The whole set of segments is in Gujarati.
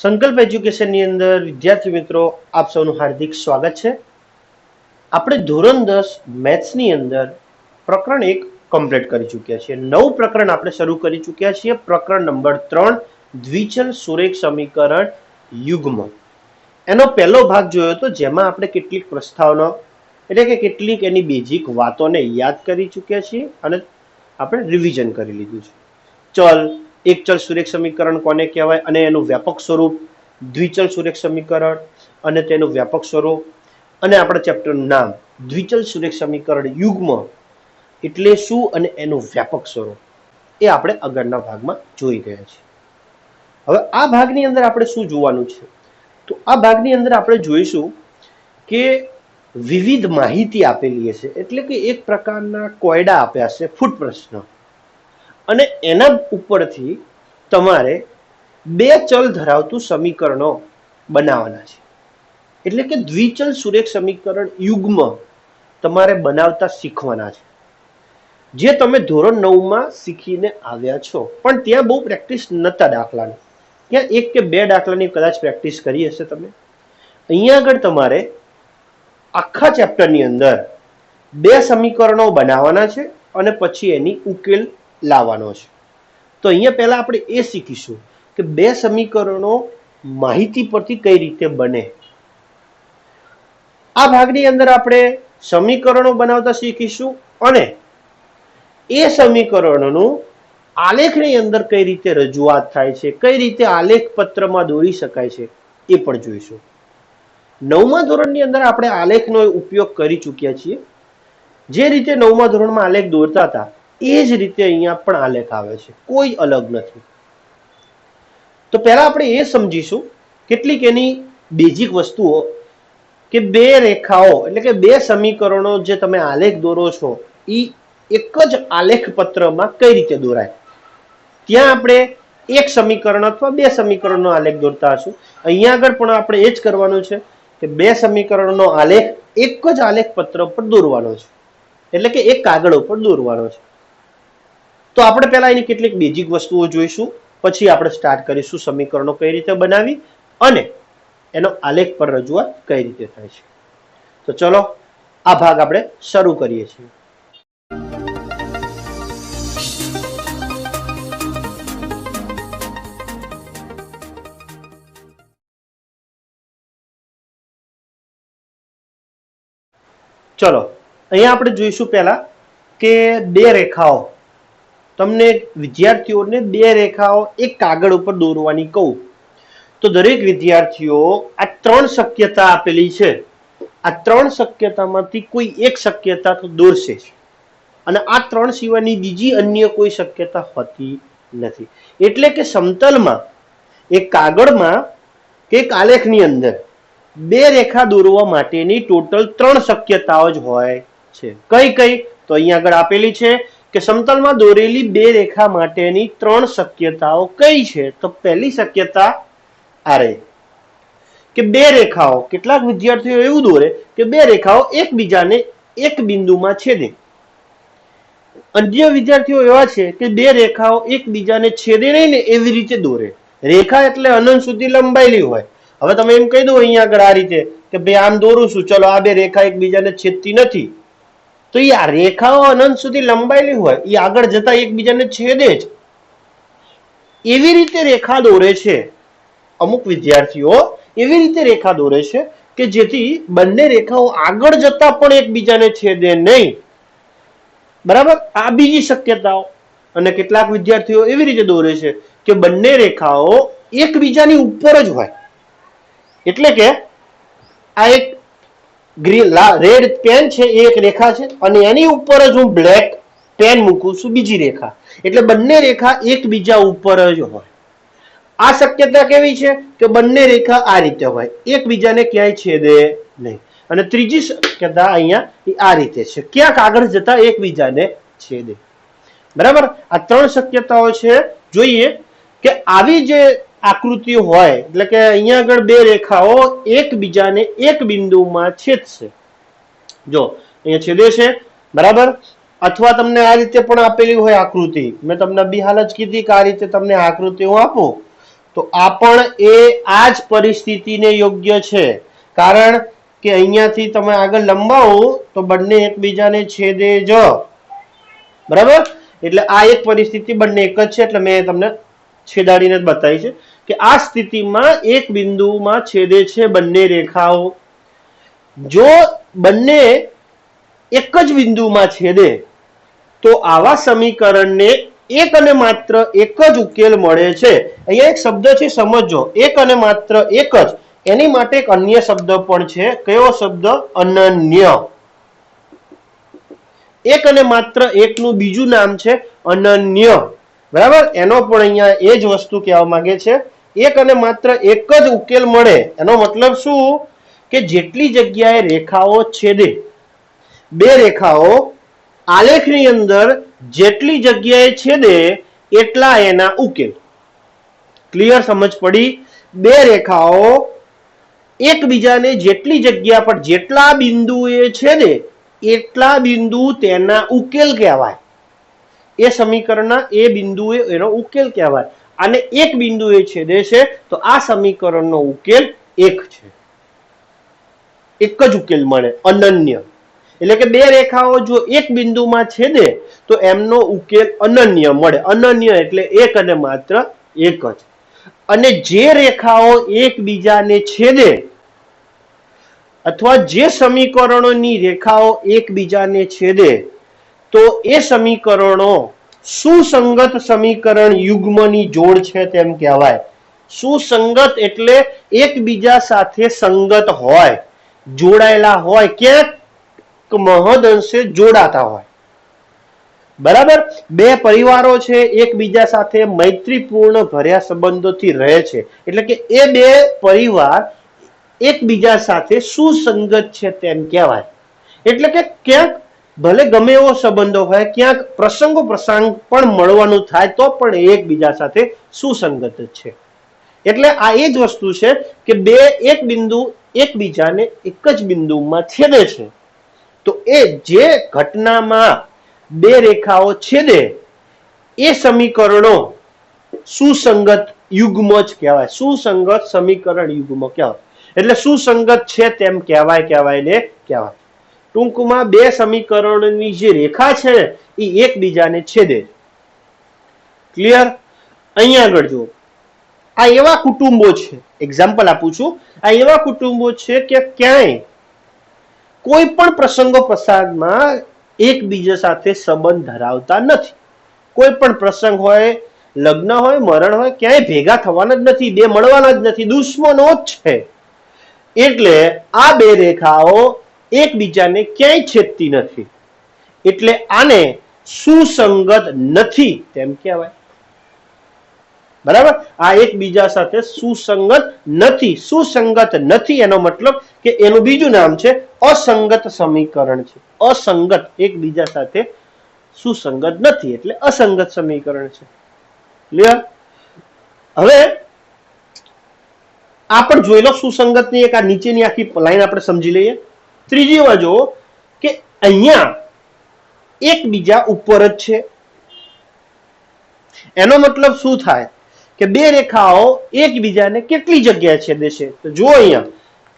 સંકલ્પ એજ્યુકેશનની અંદર વિદ્યાર્થી મિત્રો આપ સૌનું હાર્દિક સ્વાગત છે. આપણે ધોરણ 10 મેથ્સની અંદર પ્રકરણ 1 કમ્પ્લીટ કરી ચૂક્યા છીએ. નવું પ્રકરણ આપણે શરૂ કરી ચૂક્યા છીએ. પ્રકરણ નંબર 3 દ્વિચલ સુરેખ સમીકરણ યુગ્મ. એનો પહેલો ભાગ જોયો હતો, જેમાં આપણે કેટલીક પ્રસ્તાવના એટલે કે કેટલીક એની બેઝિક વાતોને યાદ કરી ચૂક્યા છીએ અને આપણે રિવિઝન કરી લીધું છે. ચલ એક ચલ સુરેખ સમીકરણ કોને કહેવાય અને એનું વ્યાપક સ્વરૂપ, દ્વિચલ સુરેખ સમીકરણ અને તેનું વ્યાપક સ્વરૂપ, અને આપણા ચેપ્ટરનું નામ દ્વિચલ સુરેખ સમીકરણ યુગ્મ એટલે શું અને એનું વ્યાપક સ્વરૂપ એ આપણે આગળના ભાગમાં જોઈ ગયા છીએ. હવે આ ભાગની અંદર આપણે શું જોવાનું છે? તો આ ભાગની અંદર આપણે જોઈશું કે વિવિધ માહિતી આપેલી હશે, એટલે કે એક પ્રકારના કોયડા આપ્યા છે, ફૂટ પ્રશ્ન, અને એના ઉપરથી તમારે બે ચલ ધરાવતું સમીકરણો બનાવવાના છે. એટલે કે દ્વિચલ સુરેખ સમીકરણ યુગ્મ તમારે બનાવતા શીખવાના છે, જે તમે ધોરણ 9માં શીખીને આવ્યા છો. પણ ત્યાં બહુ પ્રેક્ટિસ નતા દાખલાની, ત્યાં એક કે બે દાખલાની કદાચ પ્રેક્ટિસ કરી હશે તમે. અહીંયા આગળ તમારે આખા ચેપ્ટરની અંદર બે સમીકરણો બનાવવાના છે અને પછી એની ઉકેલ લાવવાનો છે. તો અહીંયા પહેલા આપણે એ શીખીશું કે બે સમીકરણો માહિતી પરથી કઈ રીતે બને. આ ભાગની અંદર આપણે સમીકરણો બનાવતા શીખીશું અને એ સમીકરણોનું આલેખની અંદર કઈ રીતે રજૂઆત થાય છે, કઈ રીતે આલેખ પત્રમાં દોરી શકાય છે એ પણ જોઈશું. 9મા ધોરણની અંદર આપણે આલેખનો ઉપયોગ કરી ચૂક્યા છીએ. જે રીતે 9મા ધોરણમાં આલેખ દોરતા હતા એ જ રીતે અહીંયા પણ આલેખ આવે છે, કોઈ અલગ નથી. તો પહેલા આપણે એ સમજીશું કેટલીક એની બેઝિક વસ્તુઓ કે બે રેખાઓ એટલે કે બે સમીકરણો જે તમે આલેખ દોરો છો એ એક જ આલેખ પત્રમાં કઈ રીતે દોરાય. ત્યાં આપણે એક સમીકરણ અથવા બે સમીકરણનો આલેખ દોરતા હશું. અહીંયા આગળ પણ આપણે એ જ કરવાનું છે કે બે સમીકરણનો આલેખ એક જ આલેખ પત્ર પર દોરવાનો છે, એટલે કે એક કાગળ ઉપર દોરવાનો છે. તો આપણે પહેલા એની કેટલીક બેઝિક વસ્તુઓ જોઈશું, પછી આપણે સ્ટાર્ટ કરીશું સમીકરણો કઈ રીતે બનાવી અને એનો આલેખ પર રજૂઆત કઈ રીતે થાય છે. તો ચલો આ ભાગ આપણે શરૂ કરીએ છીએ. ચલો અહીંયા આપણે જોઈશું પહેલા કે બે રેખાઓ, તમને વિદ્યાર્થીઓને બે રેખાઓ એક કાગળ ઉપર દોરવાની કહું તો દરેક વિદ્યાર્થીઓ આ ત્રણ શક્યતા આપેલી છે, આ ત્રણ શક્યતામાંથી કોઈ એક શક્યતા તો દોરશે જ, અને આ ત્રણ સિવાયની બીજી અન્ય કોઈ શક્યતા હોતી નથી. એટલે કે સમતલમાં એક કાગળમાં કે એક આલેખની અંદર બે રેખા દોરવા માટેની ટોટલ ત્રણ શક્યતાઓ જ હોય છે. કઈ કઈ? તો અહીંયા આગળ આપેલી છે કે સમતલમાં દોરેલી બે રેખા માટેની ત્રણ શક્યતાઓ કઈ છે? તો પહેલી શક્યતા આ રહી કે બે રેખાઓ, કેટલાક વિદ્યાર્થીઓ એવું દોરે કે બે રેખાઓ એકબીજાને એક બિંદુમાં છેદે. અન્ય વિદ્યાર્થીઓ એવા છે કે બે રેખાઓ એકબીજાને છેદે નહીં ને એવી રીતે દોરે. રેખા એટલે અનંત સુધી લંબાયેલી હોય. હવે તમે એમ કહી દો અહીંયા આગળ આ રીતે કે ભાઈ આમ દોરું છું, ચલો આ બે રેખા એકબીજાને છેદતી નથી, તો એ આ રેખાઓ અનંત સુધી લંબાયેલી હોય, એ આગળ જતા એકબીજાને છેદે જ. એવી રીતે રેખા દોરે છે અમુક વિદ્યાર્થીઓ, એવી રીતે રેખા દોરે છે કે જેથી બંને રેખાઓ આગળ જતા પણ એકબીજાને છેદે નહીં. બરાબર, આ બીજી શક્યતાઓ. અને કેટલાક વિદ્યાર્થીઓ એવી રીતે દોરે છે કે બંને રેખાઓ એકબીજાની ઉપર જ હોય, એટલે કે આ એક રેડ પેન છે એ એક રેખા છે અને એની ઉપર જ હું બ્લેક પેન મૂકું છું બીજી રેખા, એટલે બંને રેખા એકબીજા ઉપર જ હોય. આ શક્યતા કેવી છે કે બંને રેખા આ રીતે હોય, એકબીજાને ક્યાંય છેદે નહીં. અને ત્રીજી શક્યતા અહીંયા આ રીતે છે, ક્યાંક આગળ જતા એકબીજાને છેદે. બરાબર, આ ત્રણ શક્યતાઓ છે. જોઈએ કે આવી જે આકૃતિ હોય, એટલે કે અહીંયા આગળ બે રેખાઓ એકબીજાને એક બિંદુમાં છેદશે. જો અહીંયા છેદે છે, બરાબર. અથવા તમને આ રીતે પણ આપેલી હોય આકૃતિ, મેં તમને બી હાલ જ કીધી કે આ રીતે તમને આકૃતિ હું આપું તો આ પણ આ જ પરિસ્થિતિને યોગ્ય છે, કારણ કે અહીંયાથી તમે આગળ લંબાવો તો બંને એકબીજાને છેદે જ, બરાબર. એટલે આ એક પરિસ્થિતિ બંને એક જ છે, એટલે મેં તમને છેદાડીને જ બતાવી છે કે આ સ્થિતિમાં એક બિંદુમાં છેદે છે બંને રેખાઓ. જો બંને એક જ બિંદુમાં છેદે તો આવા સમીકરણને એક અને માત્ર એક જ ઉકેલ મળે છે. અહીંયા એક શબ્દ છે, સમજો, એક અને માત્ર એક જ. એની માટે એક અન્ય શબ્દ પણ છે. કયો શબ્દ? અનન્ય. એક અને માત્ર એકનું બીજું નામ છે અનન્ય, બરાબર. એનો પણ અહીંયા એ જ વસ્તુ કહેવા માંગે છે, એક અને માત્ર એક જ ઉકેલ મળે. એનો મતલબ શું? કે જેટલી જગ્યાએ રેખાઓ છેદે, બે રેખાઓ આલેખની અંદર જેટલી જગ્યાએ છેદે એટલા એના ઉકેલ. ક્લિયર? સમજ પડી? બે રેખાઓ એકબીજાને જેટલી જગ્યા પર જેટલા બિંદુએ છેદે એટલા બિંદુ તેના ઉકેલ કહેવાય. એ સમીકરણના એ બિંદુએ એનો ઉકેલ કહેવાય. અને એક બિંદુએ છેદે છે તો આ સમીકરણનો ઉકેલ એક છે, એક જ ઉકેલ મળે, અનન્ય. એટલે કે બે રેખાઓ જો એક બિંદુમાં છેદે તો એમનો ઉકેલ અનન્ય મળે. અનન્ય એટલે એક અને માત્ર એક જ. અને જે રેખાઓ એકબીજાને છેદે અથવા જે સમીકરણોની રેખાઓ એકબીજાને છેદે તો એ સમીકરણો સુસંગત સમીકરણ યુગ્મની જોડ છે તેમ કહેવાય. સુસંગત એટલે એકબીજા સાથે સંગત હોય, જોડાયેલા હોય, ક્યાંક મહદ અંશે જોડાતા હોય, બરાબર. બે પરિવારો છે, એકબીજા સાથે મૈત્રીપૂર્ણ ભર્યા સંબંધોથી રહે છે, એટલે કે એ બે પરિવાર એકબીજા સાથે સુસંગત છે તેમ કહેવાય. એટલે કે ક્યાંક ભલે ગમે એવો સંબંધો હોય, ક્યાંક પ્રસંગો પ્રસંગ પણ મળવાનું થાય તો પણ એકબીજા સાથે સુસંગત છે. એટલે આ એ જ વસ્તુ છે કે બે એક બિંદુ એકબીજાને એક જ બિંદુમાં છેદે છે તો એ જે ઘટનામાં બે રેખાઓ છેદે એ સમીકરણો સુસંગત યુગ્મ જ કહેવાય, સુસંગત સમીકરણ યુગ્મ કહેવાય. એટલે સુસંગત છે તેમ કહેવાય ને કહેવાય. ટૂંકમાં બે સમીકરણોની જે રેખા છે એ એકબીજાને છેદે. ક્લિયર? અહીંયા આગળ જુઓ, આ એવા કુટુંબો છે, એક્ઝામ્પલ આપું છું, આ એવા કુટુંબો છે કે ક્યાંય કોઈ પણ પ્રસંગો પ્રસંગમાં એકબીજા સાથે સંબંધ ધરાવતા નથી. કોઈ પણ પ્રસંગ હોય, લગ્ન હોય, મરણ હોય, ક્યાંય ભેગા થવાના જ નથી, બે મળવાના જ નથી, દુશ્મનો જ છે. એટલે આ બે રેખાઓ એકબીજાને ક્યાંય છેદતી નથી, એટલે આને સુસંગત નથી તેમ કહેવાય. બરાબર? આ એકબીજા સાથે સુસંગત નથી. સુસંગત નથી એનો મતલબ કે એનું બીજું નામ છે અસંગત સમીકરણ છે. અસંગત, એકબીજા સાથે સુસંગત નથી એટલે અસંગત સમીકરણ છે. ક્લિયર? હવે આ પણ જોઈ લો, સુસંગતની એક આ નીચેની આખી લાઈન આપણે સમજી લઈએ. ત્રીજીમાં જો કે અહીંયા એકબીજા ઉપર જ છે. એનો મતલબ શું થાય કે બે રેખાઓ એકબીજાને કેટલી જગ્યાએ છેદે છે? તો જો અહીંયા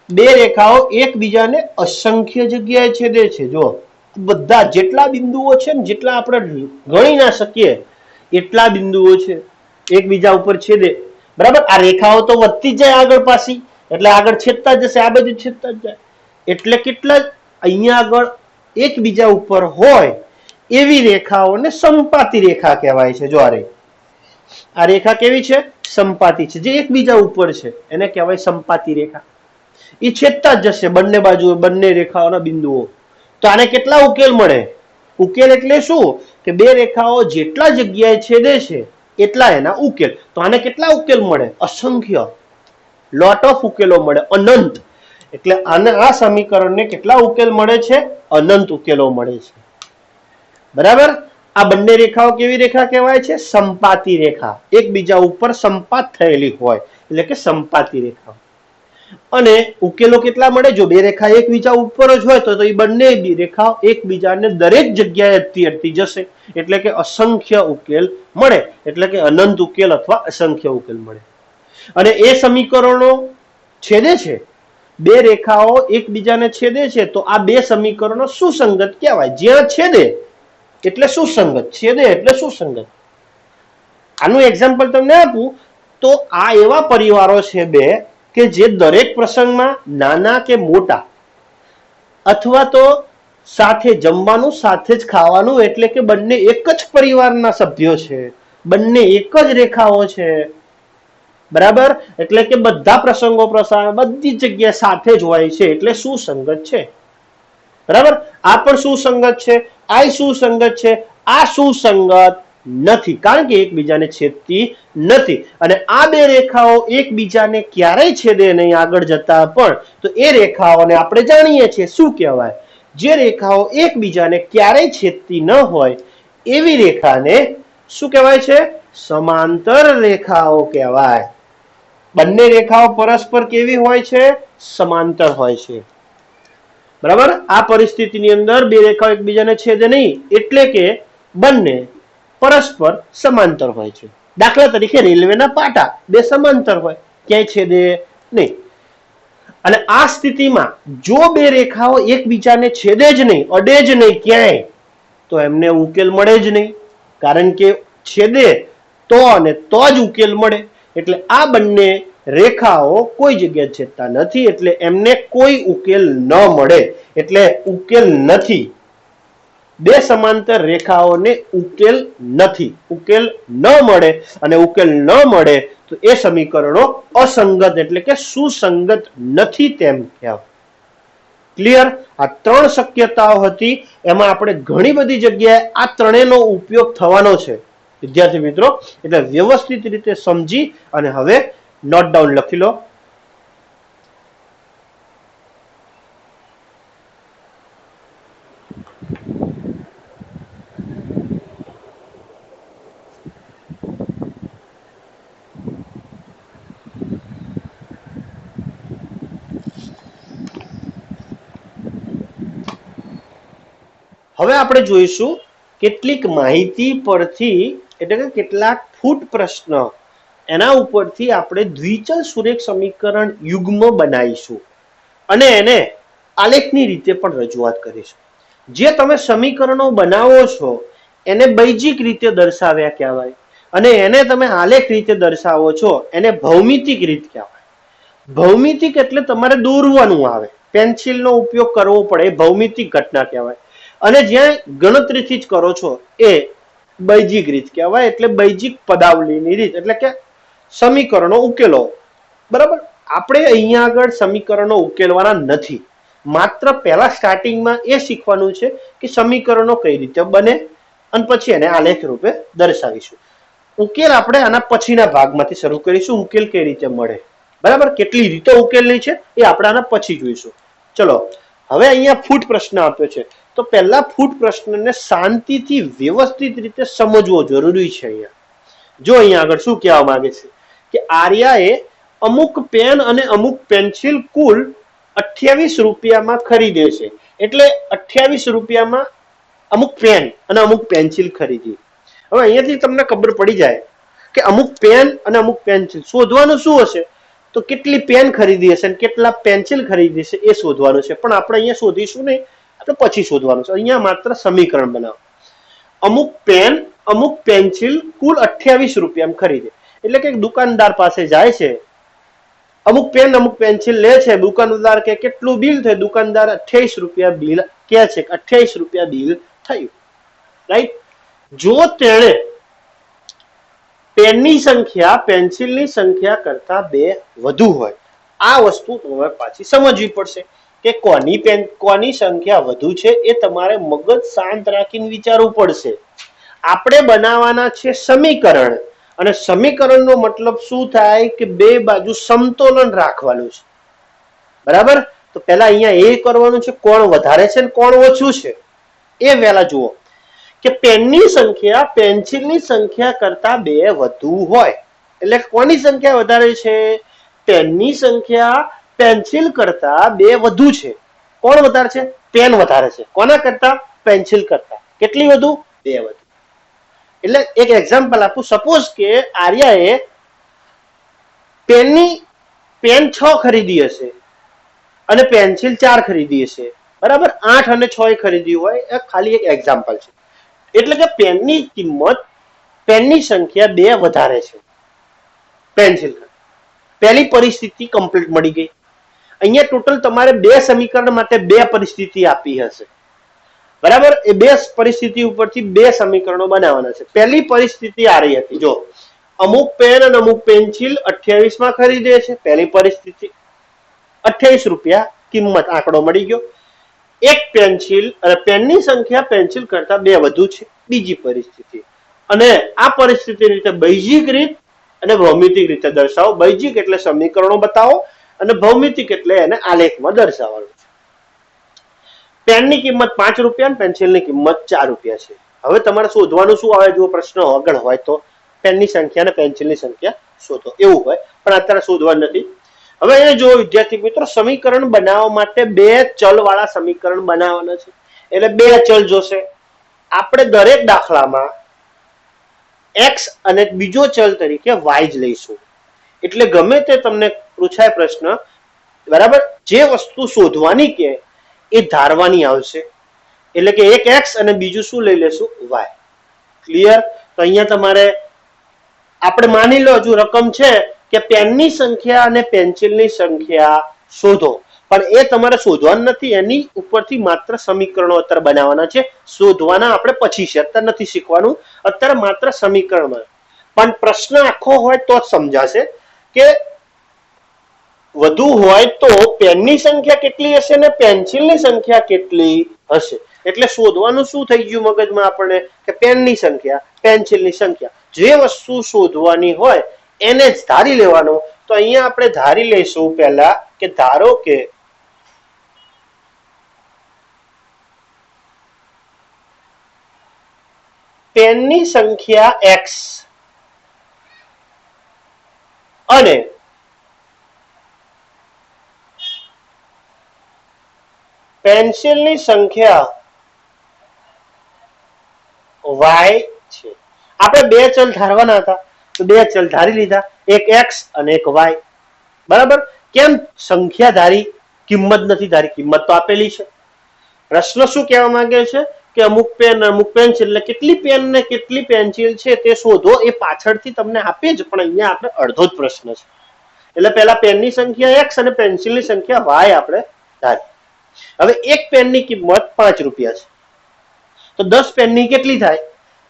બે રેખાઓ એકબીજાને અસંખ્ય જગ્યાએ છેદે છે. જો બધા જેટલા બિંદુઓ છે ને, જેટલા આપણે ગણી ના શકીએ એટલા બિંદુઓ છે એકબીજા ઉપર છેદે. બરાબર? આ રેખાઓ તો વધતી જ જાય આગળ પાછી, એટલે આગળ છેદતા જશે, આ બાજુ છેદતા જ જાય. એટલે કેટલા અહીંયા આગળ એકબીજા ઉપર હોય એવી રેખાઓને સંપાતી રેખા કહેવાય છે. જો આ રેખા કેવી છે? સંપાતી છે, જે એકબીજા ઉપર છે એને કહેવાય સંપાતી રેખા. એ છેદતા જ જશે બંને બાજુ, બંને રેખાઓના બિંદુઓ. તો આને કેટલા ઉકેલ મળે? ઉકેલ એટલે શું કે બે રેખાઓ જેટલા જગ્યાએ છેદે છે એટલા એના ઉકેલ. તો આને કેટલા ઉકેલ મળે? અસંખ્ય, લોટ ઓફ ઉકેલો મળે, અનંત. એટલે આને આ સમીકરણને કેટલા ઉકેલ મળે છે? અનંત ઉકેલો મળે છે. બરાબર? આ બંને રેખાઓ કેવી રેખા કહેવાય છે? સંપાતી રેખા. એકબીજા ઉપર સંપાત થયેલી હોય એટલે કે સંપાતી રેખા. અને ઉકેલો કેટલા મળે? જો બે રેખા એકબીજા ઉપર જ હોય તો એ બંને રેખાઓ એકબીજાને દરેક જગ્યાએ અડતી જશે એટલે કે અસંખ્ય ઉકેલ મળે, એટલે કે અનંત ઉકેલ અથવા અસંખ્ય ઉકેલ મળે. અને એ સમીકરણો છેદે છે, બે રેખાઓ એકબીજાને છેદે છે, તો આ બે સમીકરણો સુસંગત કહેવાય. જ્યાં છેદે એટલે સુસંગત, છેદે એટલે સુસંગત. આનું એક્ઝામ્પલ તમને આપું તો આ એવા પરિવારો છે બે કે જે દરેક પ્રસંગમાં નાના કે મોટા અથવા તો સાથે જમવાનું સાથે જ ખાવાનું, એટલે કે બંને એક જ પરિવારના સભ્યો છે, બંને એક જ રેખાઓ છે, બરાબર. એટલે કે બધા પ્રસંગો પ્રસંગ બધી જગ્યાએ સાથે જ હોય છે, એટલે સુસંગત છે, બરાબર. આ પણ સુસંગત છે, આ સુસંગત છે, આ સુસંગત નથી, કારણ કે એકબીજાને છેદતી નથી. અને આ બે રેખાઓ એકબીજાને ક્યારેય છેદે નહીં આગળ જતા પણ, તો એ રેખાઓને આપણે જાણીએ છીએ શું કહેવાય. જે રેખાઓ એકબીજાને ક્યારેય છેદતી ન હોય એવી રેખાને શું કહેવાય છે? સમાંતર રેખાઓ કહેવાય. બંને રેખાઓ પરસ્પર કેવી હોય છે? સમાંતર હોય છે, બરાબર. આ પરિસ્થિતિની અંદર બે રેખાઓ એકબીજાને છેદે નહીં, એટલે કે બંને પરસ્પર સમાંતર હોય છે. દાખલા તરીકે રેલવેના પાટા બે સમાંતર હોય, ક્યાંય છેદે નહીં. અને આ સ્થિતિમાં જો બે રેખાઓ એકબીજાને છેદે જ નહીં, અડે જ નહીં ક્યાંય, તો એમને ઉકેલ મળે જ નહીં, કારણ કે છેદે તો અને તો જ ઉકેલ મળે. એટલે આ બંને રેખાઓ કોઈ જગ્યાએ છેદતા નથી, એટલે એમને કોઈ ઉકેલ ન મળે, એટલે ઉકેલ નથી. બે સમાંતર રેખાઓને ઉકેલ નથી, ઉકેલ ન મળે, અને ઉકેલ ન મળે તો એ સમીકરણો અસંગત એટલે કે સુસંગત નથી તેમ કહેવાય. ક્લિયર? આ ત્રણ શક્યતાઓ હતી, એમાં આપણે ઘણી બધી જગ્યાએ આ ત્રણેયનો ઉપયોગ થવાનો છે વિદ્યાર્થી મિત્રો, એટલે વ્યવસ્થિત રીતે સમજી અને હવે નોટ ડાઉન લખી લો. હવે આપણે જોઈશું કેટલીક માહિતી પરથી, એટલે કે કેટલાક ફૂટ પ્રશ્ન, એના ઉપરથી આપણે દ્વિચલ સુરેખ સમીકરણ યુગ્મ બનાવીશું અને એને આલેખની રીતે પણ રજૂઆત કરીશું. જે તમે સમીકરણો બનાવો છો એને બૈજિક રીતે દર્શાવ્યા કહેવાય, અને એને તમે આલેખ રીતે દર્શાવો છો એને ભૌમિતિક રીત કહેવાય. ભૌમિતિક એટલે તમારે દોરવાનું આવે, પેન્સિલનો ઉપયોગ કરવો પડે, ભૌમિતિક ઘટના કહેવાય. અને જ્યાં ગણતરીથી જ કરો છો એ બૈજિક રીત કહેવાય, એટલે બૈજિક પદાવલીની રીત, એટલે કે સમીકરણો ઉકેલો, બરાબર. આપણે અહીંયા આગળ સમીકરણો ઉકેલવાના નથી, માત્ર પહેલા સ્ટાર્ટિંગમાં એ શીખવાનું છે કે સમીકરણો કઈ રીતે બને અને પછી એને આલેખ રૂપે દર્શાવીશું. ઉકેલ આપણે આના પછીના ભાગમાંથી શરૂ કરીશું, ઉકેલ કઈ રીતે મળે, બરાબર. કેટલી રીતે ઉકેલની છે એ આપણે આના પછી જોઈશું. ચલો, હવે અહીંયા ફૂટ પ્રશ્ન આપ્યો છે, તો પહેલા ફૂટ પ્રશ્નને શાંતિથી વ્યવસ્થિત રીતે સમજવો જરૂરી છે. અહીંયા જો અહીંયા આગળ શું કહેવા માંગે છે કે આર્યાએ અમુક પેન અને અમુક પેન્સિલ કુલ 28 રૂપિયામાં ખરીદે છે, એટલે 28 રૂપિયામાં અમુક પેન અને અમુક પેન્સિલ ખરીદી. હવે અહીંયાથી તમને ખબર પડી જાય કે અમુક પેન અને અમુક પેન્સિલ શોધવાનું શું હશે, તો કેટલી પેન ખરીદી હશે અને કેટલા પેન્સિલ ખરીદી છે એ શોધવાનું છે. પણ આપણે અહીંયા શોધીશું નહીં, આપણે પછી શોધવાનું છે. અહીંયા માત્ર સમીકરણ બનાવો. અમુક પેન અમુક પેન્સિલ કુલ 28 રૂપિયામાં ખરીદે, એટલે કે દુકાનદાર પાસે જાય છે, અમુક પેન અમુક પેન્સિલ લે છે, દુકાનદાર કે કેટલું બિલ થયું, દુકાનદાર 28 રૂપિયા બિલ કે છે, 28 રૂપિયા બિલ થયું, રાઈટ. જો તેણે પેનની સંખ્યા પેન્સિલની સંખ્યા કરતા 2 વધુ હોય, આ વસ્તુ તમારે પાછી સમજવી પડશે કે કોની સંખ્યા વધુ છે એ તમારે મગજ શાંત રાખીને વિચારવું પડશે. આપણે બનાવવાના છે સમીકરણ, અને સમીકરણનો મતલબ શું થાય કે બે બાજુ સમતોલન રાખવાનું છે, બરાબર. તો પહેલા અહીંયા એ કરવાનું છે, કોણ વધારે છે ને કોણ ઓછું છે એ પહેલા જુઓ કે પેનની સંખ્યા પેન્સિલની સંખ્યા કરતા 2 વધુ હોય, એટલે કોની સંખ્યા વધારે છે? પેનની સંખ્યા પેન્સિલ કરતા 2 વધુ છે. કોણ વધારે છે? પેન વધારે છે. કોના કરતા? પેન્સિલ કરતા. કેટલી વધુ? 2 વધુ. એટલે એક એક્ઝામ્પલ આપું, સપોઝ કે આર્યાએ પેન 6 ખરીદી હશે અને પેન્સિલ 4 ખરીદી હશે, બરાબર. 8 અને 6 ખરીદી હોય, એ ખાલી એક એક્ઝામ્પલ છે. એટલે કે પેનની કિંમત, પેનની સંખ્યા 2 વધારે છે પેન્સિલ. પહેલી પરિસ્થિતિ કમ્પ્લીટ મળી ગઈ. અહીંયા ટોટલ તમારે 2 સમીકરણ માટે 2 પરિસ્થિતિ આપી હશે, બરાબર. એ 2 પરિસ્થિતિ ઉપરથી 2 સમીકરણો બનાવવાના છે. પહેલી પરિસ્થિતિ આ રહી હતી, જો અમુક પેન અને અમુક પેન્સિલ 28 માં ખરીદે છે. પહેલી પરિસ્થિતિ 28 રૂપિયા કિંમત, આંકડો મળી ગયો. એક પેન્સિલ અને પેનની સંખ્યા પેન્સિલ કરતા 2 વધુ છે, બીજી પરિસ્થિતિ. અને આ પરિસ્થિતિ રીતે બૈજિક રીત અને ભૌમિતિક રીતે દર્શાવો. બૈજિક એટલે સમીકરણો બતાવો અને ભૌમિતિક એટલે એને આલેખમાં દર્શાવવાનું છે. પેનની કિંમત 5 રૂપિયા અને પેન્સિલની કિંમત 4 રૂપિયા છે. હવે તમારે શોધવાનું શું આવે? જો પ્રશ્ન આગળ હોય તો પેનની સંખ્યા અને પેન્સિલની સંખ્યા શોધો, એવું હોય, પણ અત્યારે શોધવાનું નથી. હવે અહીંયા જો વિદ્યાર્થી મિત્રો, સમીકરણ બનાવવા માટે 2 ચલ વાળા સમીકરણ બનાવવાના છે, એટલે 2 ચલ જોશે. આપણે દરેક દાખલામાં x અને બીજો ચલ તરીકે y જ લઈશું. એટલે ગમે તે તમને પૂછાય પ્રશ્ન, બરાબર, જે વસ્તુ શોધવાની કે એ ધારવાની આવશે. એટલે કે એક x અને બીજું શું લઈ લેશું? y. ક્લિયર? તો અહીંયા તમારે આપણે માની લો હજુ રકમ છે કે પેનની સંખ્યા અને પેન્સિલની સંખ્યા શોધો, પણ એ તમારે શોધવાનું નથી. એની ઉપરથી માત્ર સમીકરણો અત્યારે બનાવવાના છે. શોધવાના આપણે પછી છે, અત્યારે નથી શીખવાનું. અત્યારે માત્ર સમીકરણમાં. પણ પ્રશ્ન આખો હોય તો જ સમજાશે કે વધુ હોય તો પેનની સંખ્યા કેટલી હશે અને પેન્સિલની સંખ્યા કેટલી હશે. એટલે શોધવાનું શું થઈ ગયું મગજમાં આપણને? કે પેનની સંખ્યા, પેન્સિલની સંખ્યા. જે વસ્તુ શોધવાની હોય એને જ ધારી લેવાનું. તો અહીંયા આપણે ધારી લઈશું પહેલા કે ધારો કે પેનની સંખ્યા x અને પેન્સિલની સંખ્યા y છે. આપણે 2 ચલ ધારવાના હતા, તો 2 ચલ ધારી લીધા, એક x અને એક y. બરાબર. કેમ સંખ્યા ધારી, કિંમત નથી ધારી? કિંમત તો આપેલી છે. પ્રશ્ન શું કહેવા માંગે છે કે અમુક પેન અમુક પેન્સિલ, એટલે કેટલી પેન ને કેટલી પેન્સિલ છે તે શોધો. એ પાછળથી તમને આપે જ, પણ અહીંયા આપણે અડધો જ પ્રશ્ન છે. એટલે પહેલા પેનની સંખ્યા x અને પેન્સિલની સંખ્યા y આપણે ધારી. હવે એક પેનની કિંમત 5 રૂપિયા છે, તો 10 પેનની કેટલી થાય?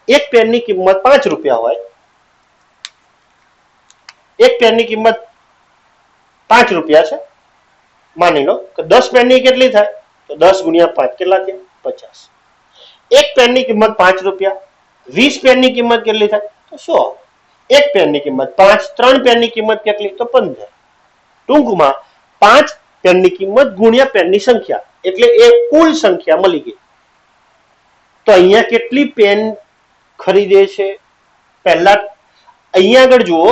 એક પેનની કિંમત 5 રૂપિયા હોય, એક પેનની કિંમત 5 રૂપિયા છે, માની લો કે 10 પેનની કેટલી થાય? તો 10 ગુણ્યા 5 કેટલા થયા? 50. એક પેનની કિંમત 5 રૂપિયા, 20 પેનની કિંમત કેટલી થાય? તો 100. એક પેનની કિંમત 5, 3 પેનની કિંમત કેટલી? તો 15. ટૂંકમાં 5 પેનની કિંમત ગુણ્યા પેનની સંખ્યા, એટલે એ કુલ સંખ્યા મળી ગઈ. તો અહીંયા કેટલી પેન ખરીદે છે? પહેલા અહીંયા આગળ જુઓ,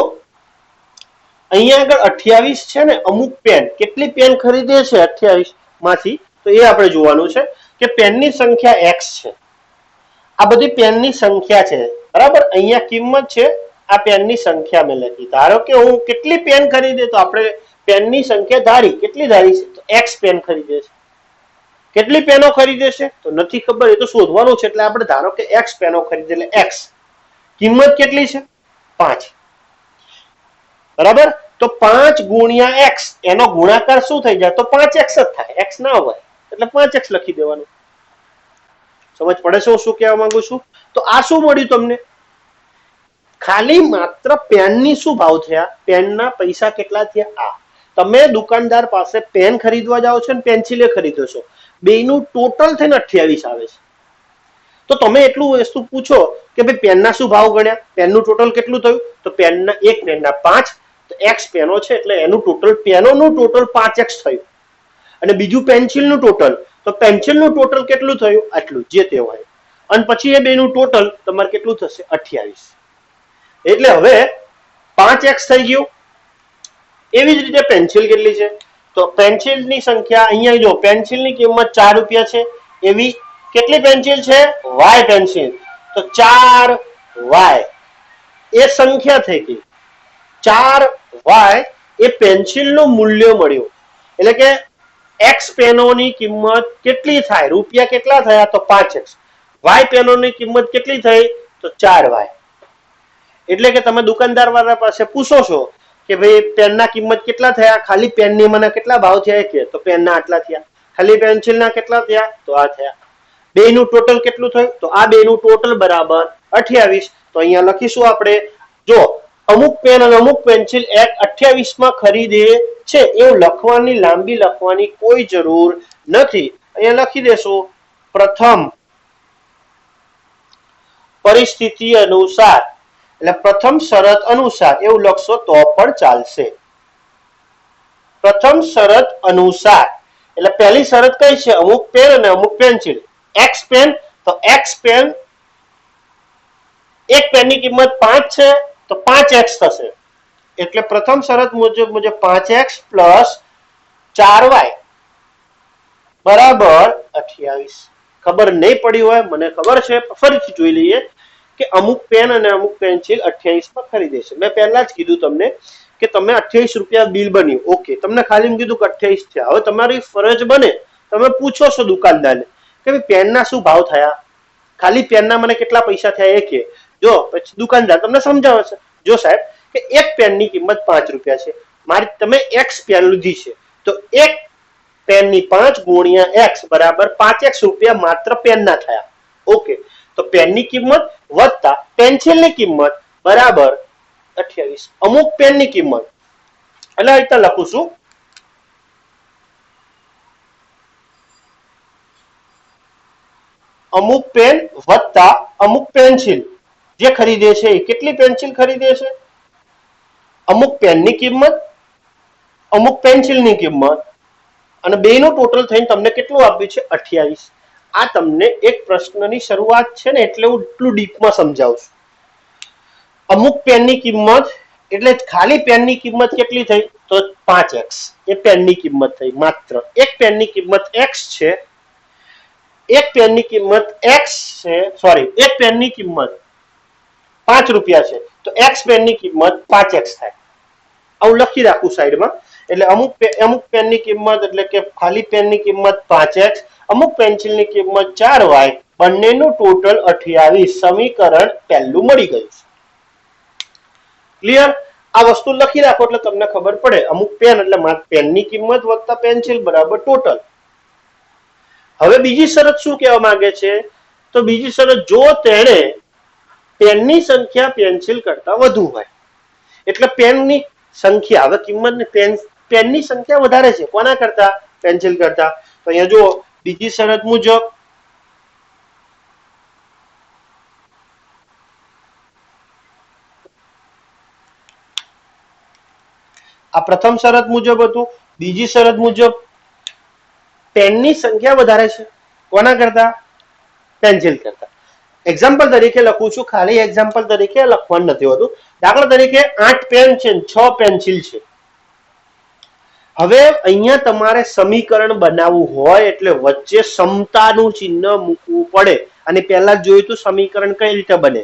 અહીંયા આગળ 28 છે ને, અમુક પેન કેટલી પેન ખરીદે છે 28 માંથી? તો એ આપણે જોવાનું છે કે પેનની સંખ્યા x છે. આ બધી પેનની સંખ્યા છે, બરાબર. અહીંયા કિંમત છે, આ પેનની સંખ્યા મેં લખી. ધારો કે હું કેટલી પેન ખરીદે, તો આપણે પેનની સંખ્યા ધારી. કેટલી ધારી છે? તો x પેન ખરીદે છે. કેટલી પેનો ખરીદે છે તો નથી ખબર, એ તો શોધવાનું છે. એટલે આપણે ધારો કે x પેનો ખરીદે, એટલે x કિંમત કેટલી છે? 5. બરાબર. તો 5 ગુણ્યા x, એનો ગુણાકાર શું થઈ જાય? તો 5x જ થાય. x ના હોય એટલે 5x લખી દેવાનું. સમજ પડે છે હું શું કહેવા માંગુ છું? તો આ શું મળ્યું તમને? ખાલી માત્ર પેનની શું ભાવ થયા? પેનના પૈસા કેટલા થયા? આ તમે દુકાનદાર પાસે પેન ખરીદવા જાઓ છો ને પેન્સિલે ખરીદો છો, બેયનું ટોટલ થઈને 28 આવે છે. તો તમે એટલું વસ્તુ પૂછો કે ભાઈ પેનના શું ભાવ ગણ્યા? પેનનું ટોટલ કેટલું થયું? તો પેનના એક પેનના 5, તો x પેનો છે એટલે એનું ટોટલ, પેનોનું ટોટલ 5x થયું. અને બીજું પેન્સિલનું ટોટલ, તો પેન્સિલનું ટોટલ કેટલું થયું? આટલું, જે તે હોય. અને પછી એ બેનું ટોટલ તમારે કેટલું થશે? 28. એટલે હવે 5x થઈ ગયું. એવી જ રીતે પેન્સિલ કેટલી છે? તો પેન્સિલની સંખ્યા અહીંયા જો, પેન્સિલની કિંમત 4 રૂપિયા છે. એવી કેટલી પેન્સિલ છે? y પેન્સિલ, તો 4y એ સંખ્યા થઈ ગઈ. 4 વાય એ પેન્સિલનું મૂલ્ય મળ્યું. એટલે કે એક્સ પેનોની કિંમત કેટલી થાય, રૂપિયા કેટલા થયા તો 5x. વાય પેનોની કિંમત કેટલી થઈ તો 4y. એટલે કે તમે દુકાનદાર વાળા પાસે પૂછો છો કે ભાઈ પેનના કિંમત કેટલા થયા, ખાલી પેનની મને કેટલા ભાવ થયા કે તો પેનના આટલા થયા, ખાલી પેન્સિલના કેટલા થયા તો આ થયા. બેનું ટોટલ કેટલું થયું તો આ બેનું ટોટલ બરાબર 28. તો અહીંયા લખીશું આપણે, જો અમુક પેન અને અમુક પેન્સિલ 28 માં ખરીદે છે એવું લખવાની, લાંબી લખવાની કોઈ જરૂર નથી. અહીંયા લખી દેશું પ્રથમ પરિસ્થિતિ અનુસાર, એટલે પ્રથમ શરત અનુસાર એવું લખશો તો પણ ચાલશે. પ્રથમ શરત અનુસાર એટલે પહેલી શરત કઈ છે, અમુક પેન અને અમુક પેન્સિલ. એક્સ પેન તો એક્સ પેન એક પેનની કિંમત 5 છે તો 5x થશે. એટલે પ્રથમ શરત મુજબ 5x પ્લસ 4y બરાબર 28. ખબર નહીં પડી હોય, મને ખબર છે, ફરીથી જોઈ લઈએ કે અમુક પેન અને અમુક પેન્સિલ 28 માં ખરીદે છે. મેં પહેલા જ કીધું તમને કે તમે 28 રૂપિયા બિલ બન્યું, ઓકે, તમને ખાલી એમ કીધું કે 28 થયા. હવે તમારી ફરજ બને, તમે પૂછો છો દુકાનદારને કે ભાઈ પેનના શું ભાવ થયા, ખાલી પેનના મને કેટલા પૈસા થયા એ કે. જો પછી દુકાનદાર તમને સમજાવે છે, જો સાહેબ કે એક પેનની કિંમત 5 રૂપિયા છે, મારી તમે એક્સ પેન લીધી છે તો એક પેનની 5 ગુણ્યા x બરાબર 5x રૂપિયા માત્ર પેનના થયા. ઓકે, તો પેનની કિંમત વત્તા પેન્સિલની કિંમત બરાબર 28. અમુક પેનની કિંમત એટલે અહીં લખું છું અમુક પેન વત્તા અમુક પેન્સિલ જે ખરીદે છે, કેટલી પેન્સિલ ખરીદે છે, અમુક પેનની કિંમત અમુક પેન્સિલની કિંમત અને બેનું ટોટલ થઈને તમને કેટલું આપ્યું છે 28. આ તમને એક પ્રશ્નની શરૂઆત છે ને એટલે હું એટલું ડીપમાં સમજાવું છું. અમુક પેનની કિંમત એટલે ખાલી પેનની કિંમત કેટલી થઈ તો 5x. એ પેનની કિંમત થઈ, માત્ર એક પેનની કિંમત x છે, એક પેનની કિંમત x છે, સોરી, એક પેનની કિંમત 5 રૂપિયા છે તો x પેનની કિંમત 5x થાય. આવું લખી રાખું સાઈડમાં. એટલે અમુક પેનની કિંમત એટલે કે ખાલી પેનની કિંમત 5x, અમુક પેન્સિલની કિંમત 4y, બંનેનું ટોટલ 28. સમીકરણ પહેલું મળી ગયું. ક્લિયર? આ વસ્તુ લખી રાખો એટલે તમને ખબર પડે. અમુક પેન એટલે પેનની કિંમત વત્તા પેન્સિલ બરાબર ટોટલ. હવે બીજી શરત શું કહેવા માંગે છે તો બીજી શરત, જો તેણે પેનની સંખ્યા પેન્સિલ કરતા વધુ હોય, એટલે પેનની સંખ્યા, હવે કિંમત પેનની સંખ્યા વધારે છે કોના કરતા, પેન્સિલ કરતા. તો અહીંયા જો બીજી શરત મુજબ આ પ્રથમ શરત મુજબ હતું, બીજી શરત મુજબ પેનની સંખ્યા વધારે છે કોના કરતા, પેન્સિલ કરતા. એક્ઝામ્પલ તરીકે લખું છું, ખાલી એક્ઝામ્પલ તરીકે લખવાનું નથી હોતું. દાખલા તરીકે 8 પેન છે, 6 પેન્સિલ છે. હવે અહીંયા તમારે સમીકરણ બનાવવું હોય એટલે વચ્ચે સમતાનું ચિહ્ન મૂકવું પડે. અને પહેલા જોયું તો સમીકરણ કઈ રીતે બને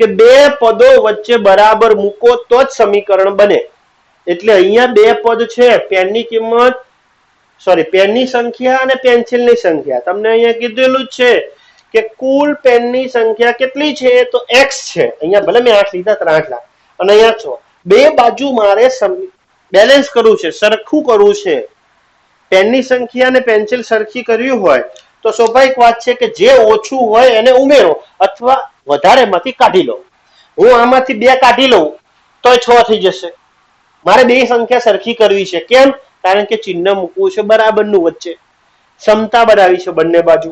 કે બે પદો વચ્ચે બરાબર મૂકો તો જ સમીકરણ બને. એટલે અહીંયા બે પદ છે, પેનની કિંમત પેનની સંખ્યા અને પેન્સિલની સંખ્યા. તમને અહીંયા કીધેલું જ છે કે કુલ પેનની સંખ્યા કેટલી છે તો x છે. અહીંયા ભલે મેં 8 લીધા 3 8 અને અહીંયા 6. બે બાજુ મારે બેલેન્સ કરવું છે, સરખું કરવું છે. પેનની સંખ્યા અને પેન્સિલ સરખી કરવી હોય તો સ્વાભાવિક વાત છે કે જે ઓછું હોય એને ઉમેરો અથવા વધારેમાંથી કાઢી લો. હું આમાંથી 2 કાઢી લઉં તો 6 થઈ જશે. મારે બે સંખ્યા સરખી કરવી છે. કેમ? કારણ કે ચિહ્ન મૂકવું છે બરાબરનું વચ્ચે, સમતા બનાવી છે બંને બાજુ.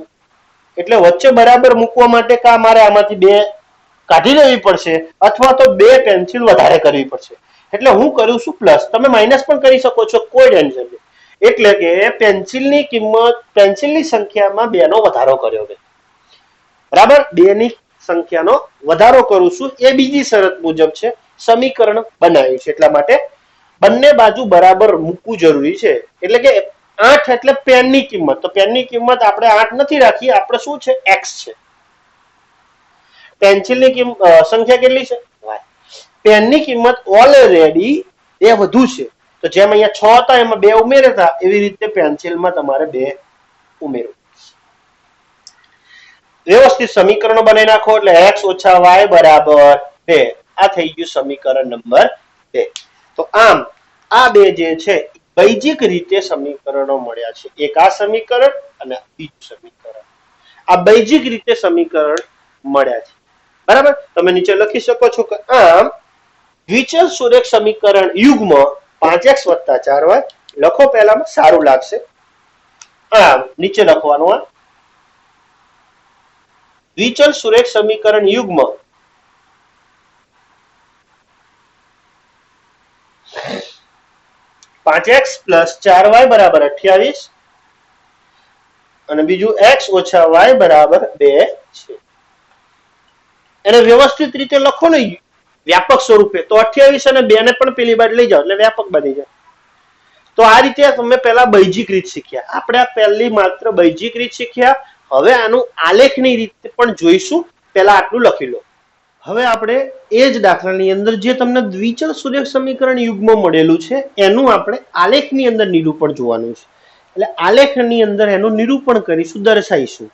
એટલે વચ્ચે બરાબર મૂકવા માટે કા મારે આમાંથી 2 કાઢી લેવી પડશે અથવા તો 2 પેન્સિલ વધારે કરવી પડશે. એટલે હું કરું છું પ્લસ, તમે માઇનસ પણ કરી શકો છો, કોઈ ટેન્શન નહીં. એટલે કે પેન્સિલની કિંમત, પેન્સિલની સંખ્યામાં 2 નો વધારો કર્યો છે, બરાબર. 2 ની સંખ્યાનો વધારો કરું છું, એ બીજી શરત મુજબ છે. સમીકરણ બનાવ્યું છે એટલા માટે બંને બાજુ બરાબર મૂકવું જરૂરી છે. એટલે કે 8 એટલે પેનની કિંમત, તો પેનની કિંમત આપણે 8 નથી રાખી, આપણે શું છે x છે. પેન્સિલની સંખ્યા કેટલી છે y. પેનની કિંમત ઓલરેડી બે વધુ છે, તો જેમ અહીંયા 6 હતા એમાં 2 ઉમેર્યા હતા, એવી રીતે પેન્સિલમાં તમારે 2 ઉમેરો. વ્યવસ્થિત સમીકરણો બનાવી નાખો એટલે x ઓછા y બરાબર 2. આ થઈ ગયું સમીકરણ નંબર 2. તો આમ આ બે જે છે બૈજિક રીતે સમીકરણો મળ્યા છે. એક આ સમીકરણ અને બીજું સમીકરણ. આ બૈજિક રીતે સમીકરણ મળ્યા છે. બરાબર, તમે નીચે લખી શકો છો કે આમ દ્વિચલ સુરેખ સમીકરણ યુગ્મ 5x + 4y લખો, પહેલામાં સારું લાગશે. આમ નીચે લખવાનું આ દ્વિચલ સુરેખ સમીકરણ યુગ્મ 5x + 4y બરાબર 28 અને બીજું x ઓછા y બરાબર 2 છે. એને વ્યવસ્થિત રીતે લખો ને વ્યાપક સ્વરૂપે, તો 28 અને 2 ને પણ પેલી બાજુ લઈ જાઓ એટલે વ્યાપક બની જાય. તો આ રીતે તમે પહેલા બૈજિક રીત શીખ્યા. આપણે આ પહેલી માત્ર બૈજિક રીત શીખ્યા. હવે આનું આલેખની રીત પણ જોઈશું. પહેલા આટલું લખી લો. હવે આપણે એ જ દાખલાની અંદર જે તમને દ્વિચલ સુરેખ સમીકરણ યુગ્મ મળેલું છે એનું આપણે આલેખની અંદર નિરૂપણ જોવાનું છે. એટલે આલેખની અંદર એનું નિરૂપણ કરીશું, દર્શાવીશું.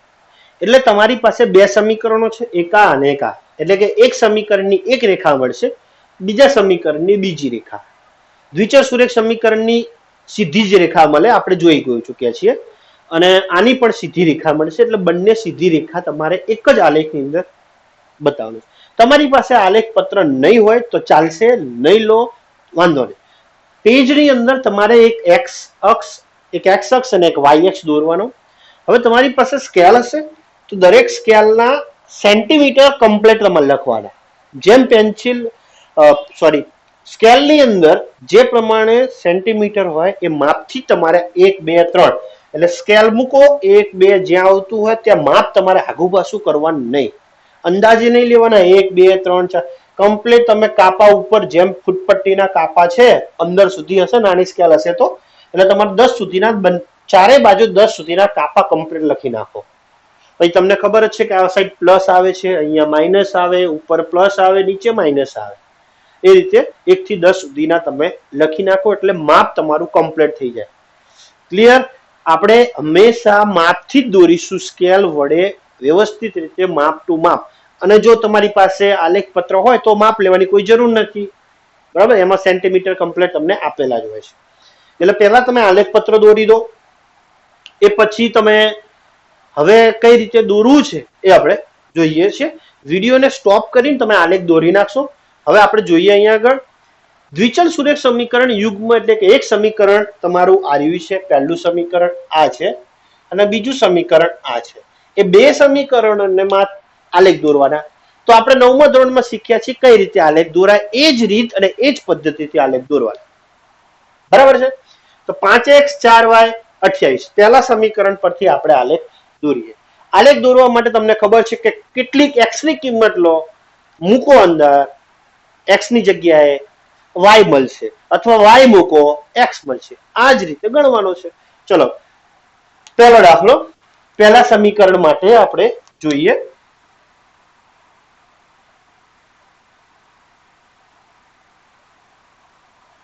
એટલે તમારી પાસે બે સમીકરણો છે, એક આ અને એક આ. એટલે કે એક સમીકરણની એક રેખા મળશે, બીજા સમીકરણની બીજી રેખા. દ્વિચલ સુરેખ સમીકરણની સીધી જ રેખા મળે, આપણે જોઈ ચૂક્યા છીએ. અને આની પણ સીધી રેખા મળશે. એટલે બંને સીધી રેખા તમારે એક જ આલેખની અંદર બતાવવાનું. તમારી પાસે આલેખ પત્ર નહીં હોય તો ચાલશે, નહીં લો વાંધો નહીં. પેજની અંદર તમારે એક એક્સ અક્ષ અને એક વાય અક્ષ દોરવાનો. હવે તમારી પાસે સ્કેલ હશે તો દરેક સ્કેલના સેન્ટીમીટર કમ્પ્લીટ તમારે લખવાના. જેમ પેન્સિલ સ્કેલની અંદર જે પ્રમાણે સેન્ટીમીટર હોય એ માપથી તમારે 1 2 3 એટલે સ્કેલ મૂકો, 1 2 જ્યાં આવતું હોય ત્યાં માપ તમારે આગુ પાછું કરવાનું નહીં. અંદાજે નહીં લેવાના 1 2 3 4 કમ્પ્લીટ. તમે કાપા ઉપર જેમ ફૂટપટ્ટીના કાપા છે અંદર સુધી હશે, નાની સ્કેલ હશે તો, એટલે તમારે 10 સુધીના ચારે બાજુ 10 સુધીના કાપા કમ્પ્લીટ લખી નાખો. પછી તમને ખબર જ છે કે આ સાઈડ પ્લસ આવે છે, અહીંયા માઇનસ આવે, ઉપર પ્લસ આવે, નીચે માઇનસ આવે. એ રીતે 1 થી 10 સુધીના તમે લખી નાખો એટલે માપ તમારું કમ્પ્લીટ થઈ જાય. ક્લિયર? આપણે હંમેશા માપથી જ દોરીશું, સ્કેલ વડે વ્યવસ્થિત રીતે માપ ટુ માપ. અને જો તમારી પાસે આલેખ પત્ર હોય તો માપ લેવાની કોઈ જરૂર નથી. બરાબર, એમાં સેન્ટીમીટર કમ્પ્લીટ તમને આપેલા જ હોય છે. એટલે પહેલા તમે આલેખ પત્ર દોરી દો. એ પછી તમે હવે કઈ રીતે દોરવું છે એ આપણે જોઈએ છે. વિડીયોને સ્ટોપ કરીને તમે આલેખ દોરી નાખશો. હવે આપણે જોઈએ અહીંયા આગળ દ્વિચલ સુરેખ સમીકરણ યુગ્મ એટલે કે એક સમીકરણ તમારું આવ્યું છે. પહેલું સમીકરણ આ છે અને બીજું સમીકરણ આ છે. એ બે સમીકરણોને આલેખ દોરવાના. તો આપણે 9મા ધોરણમાં શીખ્યા છીએ કઈ રીતે આલેખ દોરાય. એ જ રીત અને એ જ પદ્ધતિથી આલેખ દોરવાના. બરાબર છે? તો 5x 4y 28 પહેલા સમીકરણ પરથી આપણે આલેખ દોરીએ. આલેખ દોરવા માટે તમને ખબર છે કે કેટલીક x ની કિંમત લો, મૂકો અંદર, x ની જગ્યાએ y મળશે, અથવા y મૂકો x મળશે. આ જ રીતે ગણવાનો છે. ચલો પહેલો દાખલો પહેલા સમીકરણ માટે આપણે જોઈએ.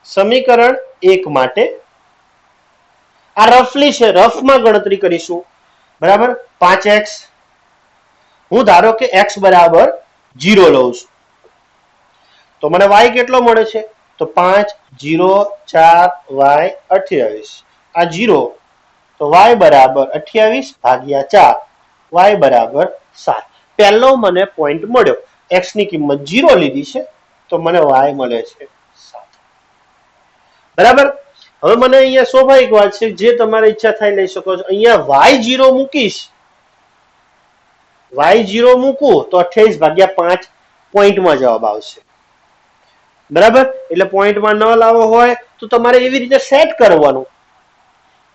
સમીકરણ 1 માટે આ રફલી છે, રફમાં ગણતરી કરીશું. બરાબર, 5x હું ધારો કે x બરાબર 0 લઉં છું તો મને y કેટલો મળે છે? તો 5 0 4 y 28. આ 0 તો y બરાબર 28 ભાગ્યા 4, y બરાબર 7. પહેલો મને પોઈન્ટ મળ્યો. x ની કિંમત 0 લીધી છે તો મને y મળે છે 7. બરાબર. હવે મને અહીંયા સ્વાભાવિક વાત છે, જે તમારે ઈચ્છા થાય લઈ શકો છો. અહીંયા y0 મૂકીશ, y0 મૂકું તો 28 ભાગ્યા 5 પોઈન્ટમાં જવાબ આવશે. બરાબર, એટલે પોઈન્ટમાં ન લાવવો હોય તો તમારે એવી રીતે સેટ કરવાનું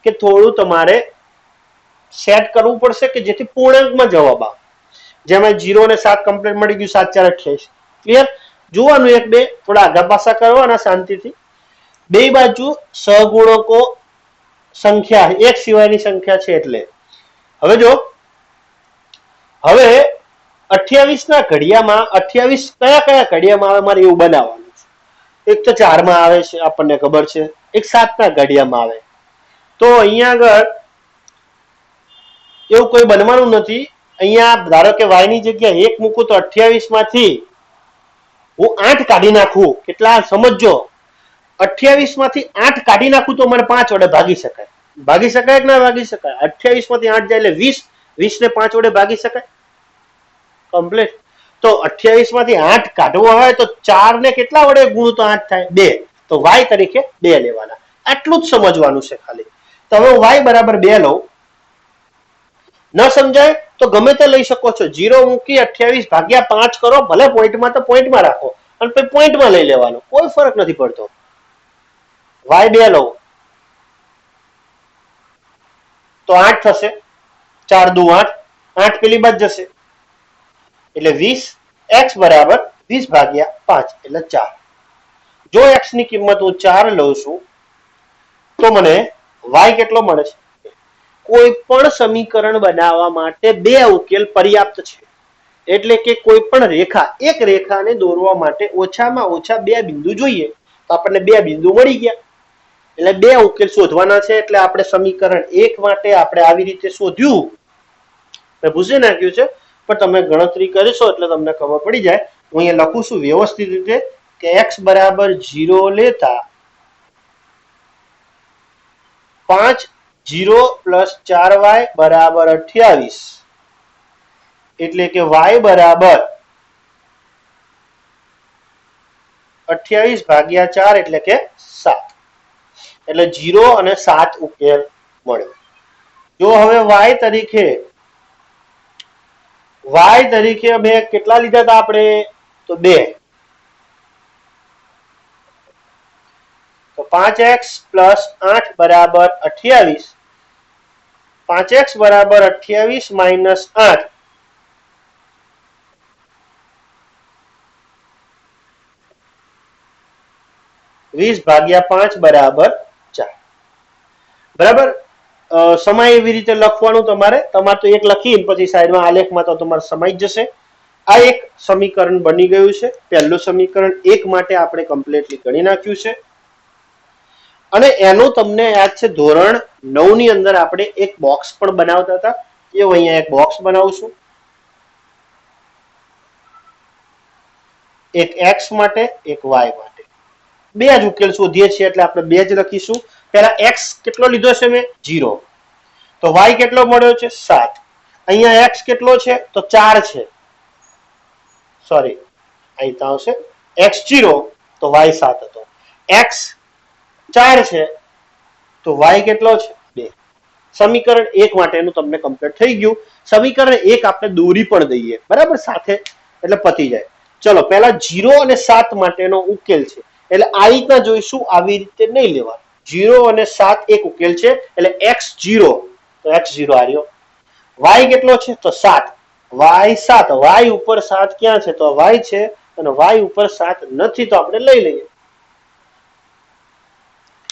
કે થોડું તમારે સેટ કરવું પડશે કે જેથી પૂર્ણાંકમાં જવાબ આવે. જેમાં 0 અને 7 કમ્પ્લીટ મળી ગયું, 7 4 28. ક્લિયર? જોવાનું 1 2 થોડા આગા પાછા કરવાના શાંતિથી. બે બાજુ સહગુણકો સંખ્યા એક સિવાયની સંખ્યા છે એટલે. હવે જો હવે 28 ના ઘડિયામાં 28 કયા કયા ઘડિયામાં આવે મારે એવું બનાવવાનું છે. એક તો 4 માં આવે છે આપણને ખબર છે, એક 7 ના ઘડિયામાં આવે. તો અહીંયા આગળ એવું કોઈ બનવાનું નથી. અહીંયા ધારો કે y ની જગ્યાએ 1 મૂકું તો 28 માંથી હું 8 કાઢી નાખું. કેટલા સમજજો, 28 માંથી 8 કાઢી નાખું તો મને 5 વડે ભાગી શકાય. ભાગી શકાય કે ના ભાગી શકાય? 28 માંથી 8 જાય એટલે 20, 20 ને 5 વડે ભાગી શકાય કમ્પ્લીટ. તો 28 માંથી 8 કાઢવો હોય તો 4 ને કેટલા વડે ગુણું તો 8 થાય? 2. તો y તરીકે 2 લેવાના. આટલું જ સમજવાનું છે ખાલી. તો હવે y બરાબર 2 લઉં. ન સમજાય તો ગમે તે લઈ શકો છો. 0 મૂકી 28 ભાગ્યા 5 કરો, ભલે પોઈન્ટમાં તો પોઈન્ટમાં રાખો અને પછી પોઈન્ટમાં લઈ લેવાનો, કોઈ ફરક નથી પડતો. y 2 લઉં તો 8 થશે. 4 દુ 8, 8 પેલી બાદ જશે એટલે 20. x બરાબર 20 ભાગ્યા 5 એટલે 4. જો x ની કિંમત હું 4 લઉં છું તો મને y કેટલો મળે છે? કોઈ પણ સમીકરણ બનાવવા માટે બે ઉકેલ પર્યાપ્ત છે. એટલે કે કોઈ પણ રેખા, એક રેખાને દોરવા માટે ઓછામાં ઓછા બે બિંદુ જોઈએ. તો આપણને બે બિંદુ મળી ગયા એટલે બે ઉકેલ શોધવાના છે. એટલે આપણે સમીકરણ 1 માટે આપણે આવી રીતે શોધ્યું, મેં ભૂસી નાખ્યું છે, પણ તમે ગણતરી કરીશો એટલે તમને ખબર પડી જાય. હું અહીંયા લખું છું વ્યવસ્થિત રીતે કે x બરાબર 0 લેતા 5 0 પ્લસ 4y બરાબર 28 એટલે કે y બરાબર 28 ભાગ્યા 4 એટલે કે 7. એટલે 0 અને 7 ઉકેલ મળ્યો. જો હવે y તરીકે અમે કેટલા લીધા હતા આપણે? તો 2. તો 5x પ્લસ 8 બરાબર 28. 5x બરાબર 28 માઇનસ 8 20 ભાગ્યા 5 બરાબર 4. બરાબર. સમય એવી રીતે લખવાનું તમારે તો એક લખીને પછી સાઈડમાં આલેખમાં તો તમારે સમાઈ જશે. આ એક સમીકરણ બની ગયું છે. પહેલું સમીકરણ 1 માટે આપણે કમ્પ્લીટલી ગણી નાખ્યું છે. અને એનું તમને યાદ છે ધોરણ 9 ની અંદર આપણે એક બોક્સ પણ બનાવતા હતા. એ હું અહીંયા એક બોક્સ બનાવું છું. એક x માટે, એક y માટે. બે જ ઉકેલ શોધીએ છીએ એટલે આપણે બે જ લખીશું. પહેલા x કેટલો લીધો છે મેં? 0. તો y કેટલો મળ્યો છે? 7. અહીંયા x કેટલો છે? તો 4 છે. સોરી, અહીં તો આવશે x0 તો y 7 હતો. x 4 છે તો y કેટલો છે? 2. સમીકરણ 1 માટેનું તમને કમ્પ્લીટ થઈ ગયું. સમીકરણ 1 આપણે દોરી પણ દઈએ બરાબર સાથે એટલે પતી જાય. ચલો પહેલા 0 અને 7 માટેનો ઉકેલ છે એટલે આ રીતના જોઈશું, આવી રીતે નહીં લેવાનું. 0 અને 7 એક ઉકેલ છે એટલે x0 તો x0 આવ્યો. y કેટલો છે? તો 7. y 7. y ઉપર 7 ક્યાં છે? તો y છે અને y ઉપર 7 નથી તો આપણે લઈ લઈએ.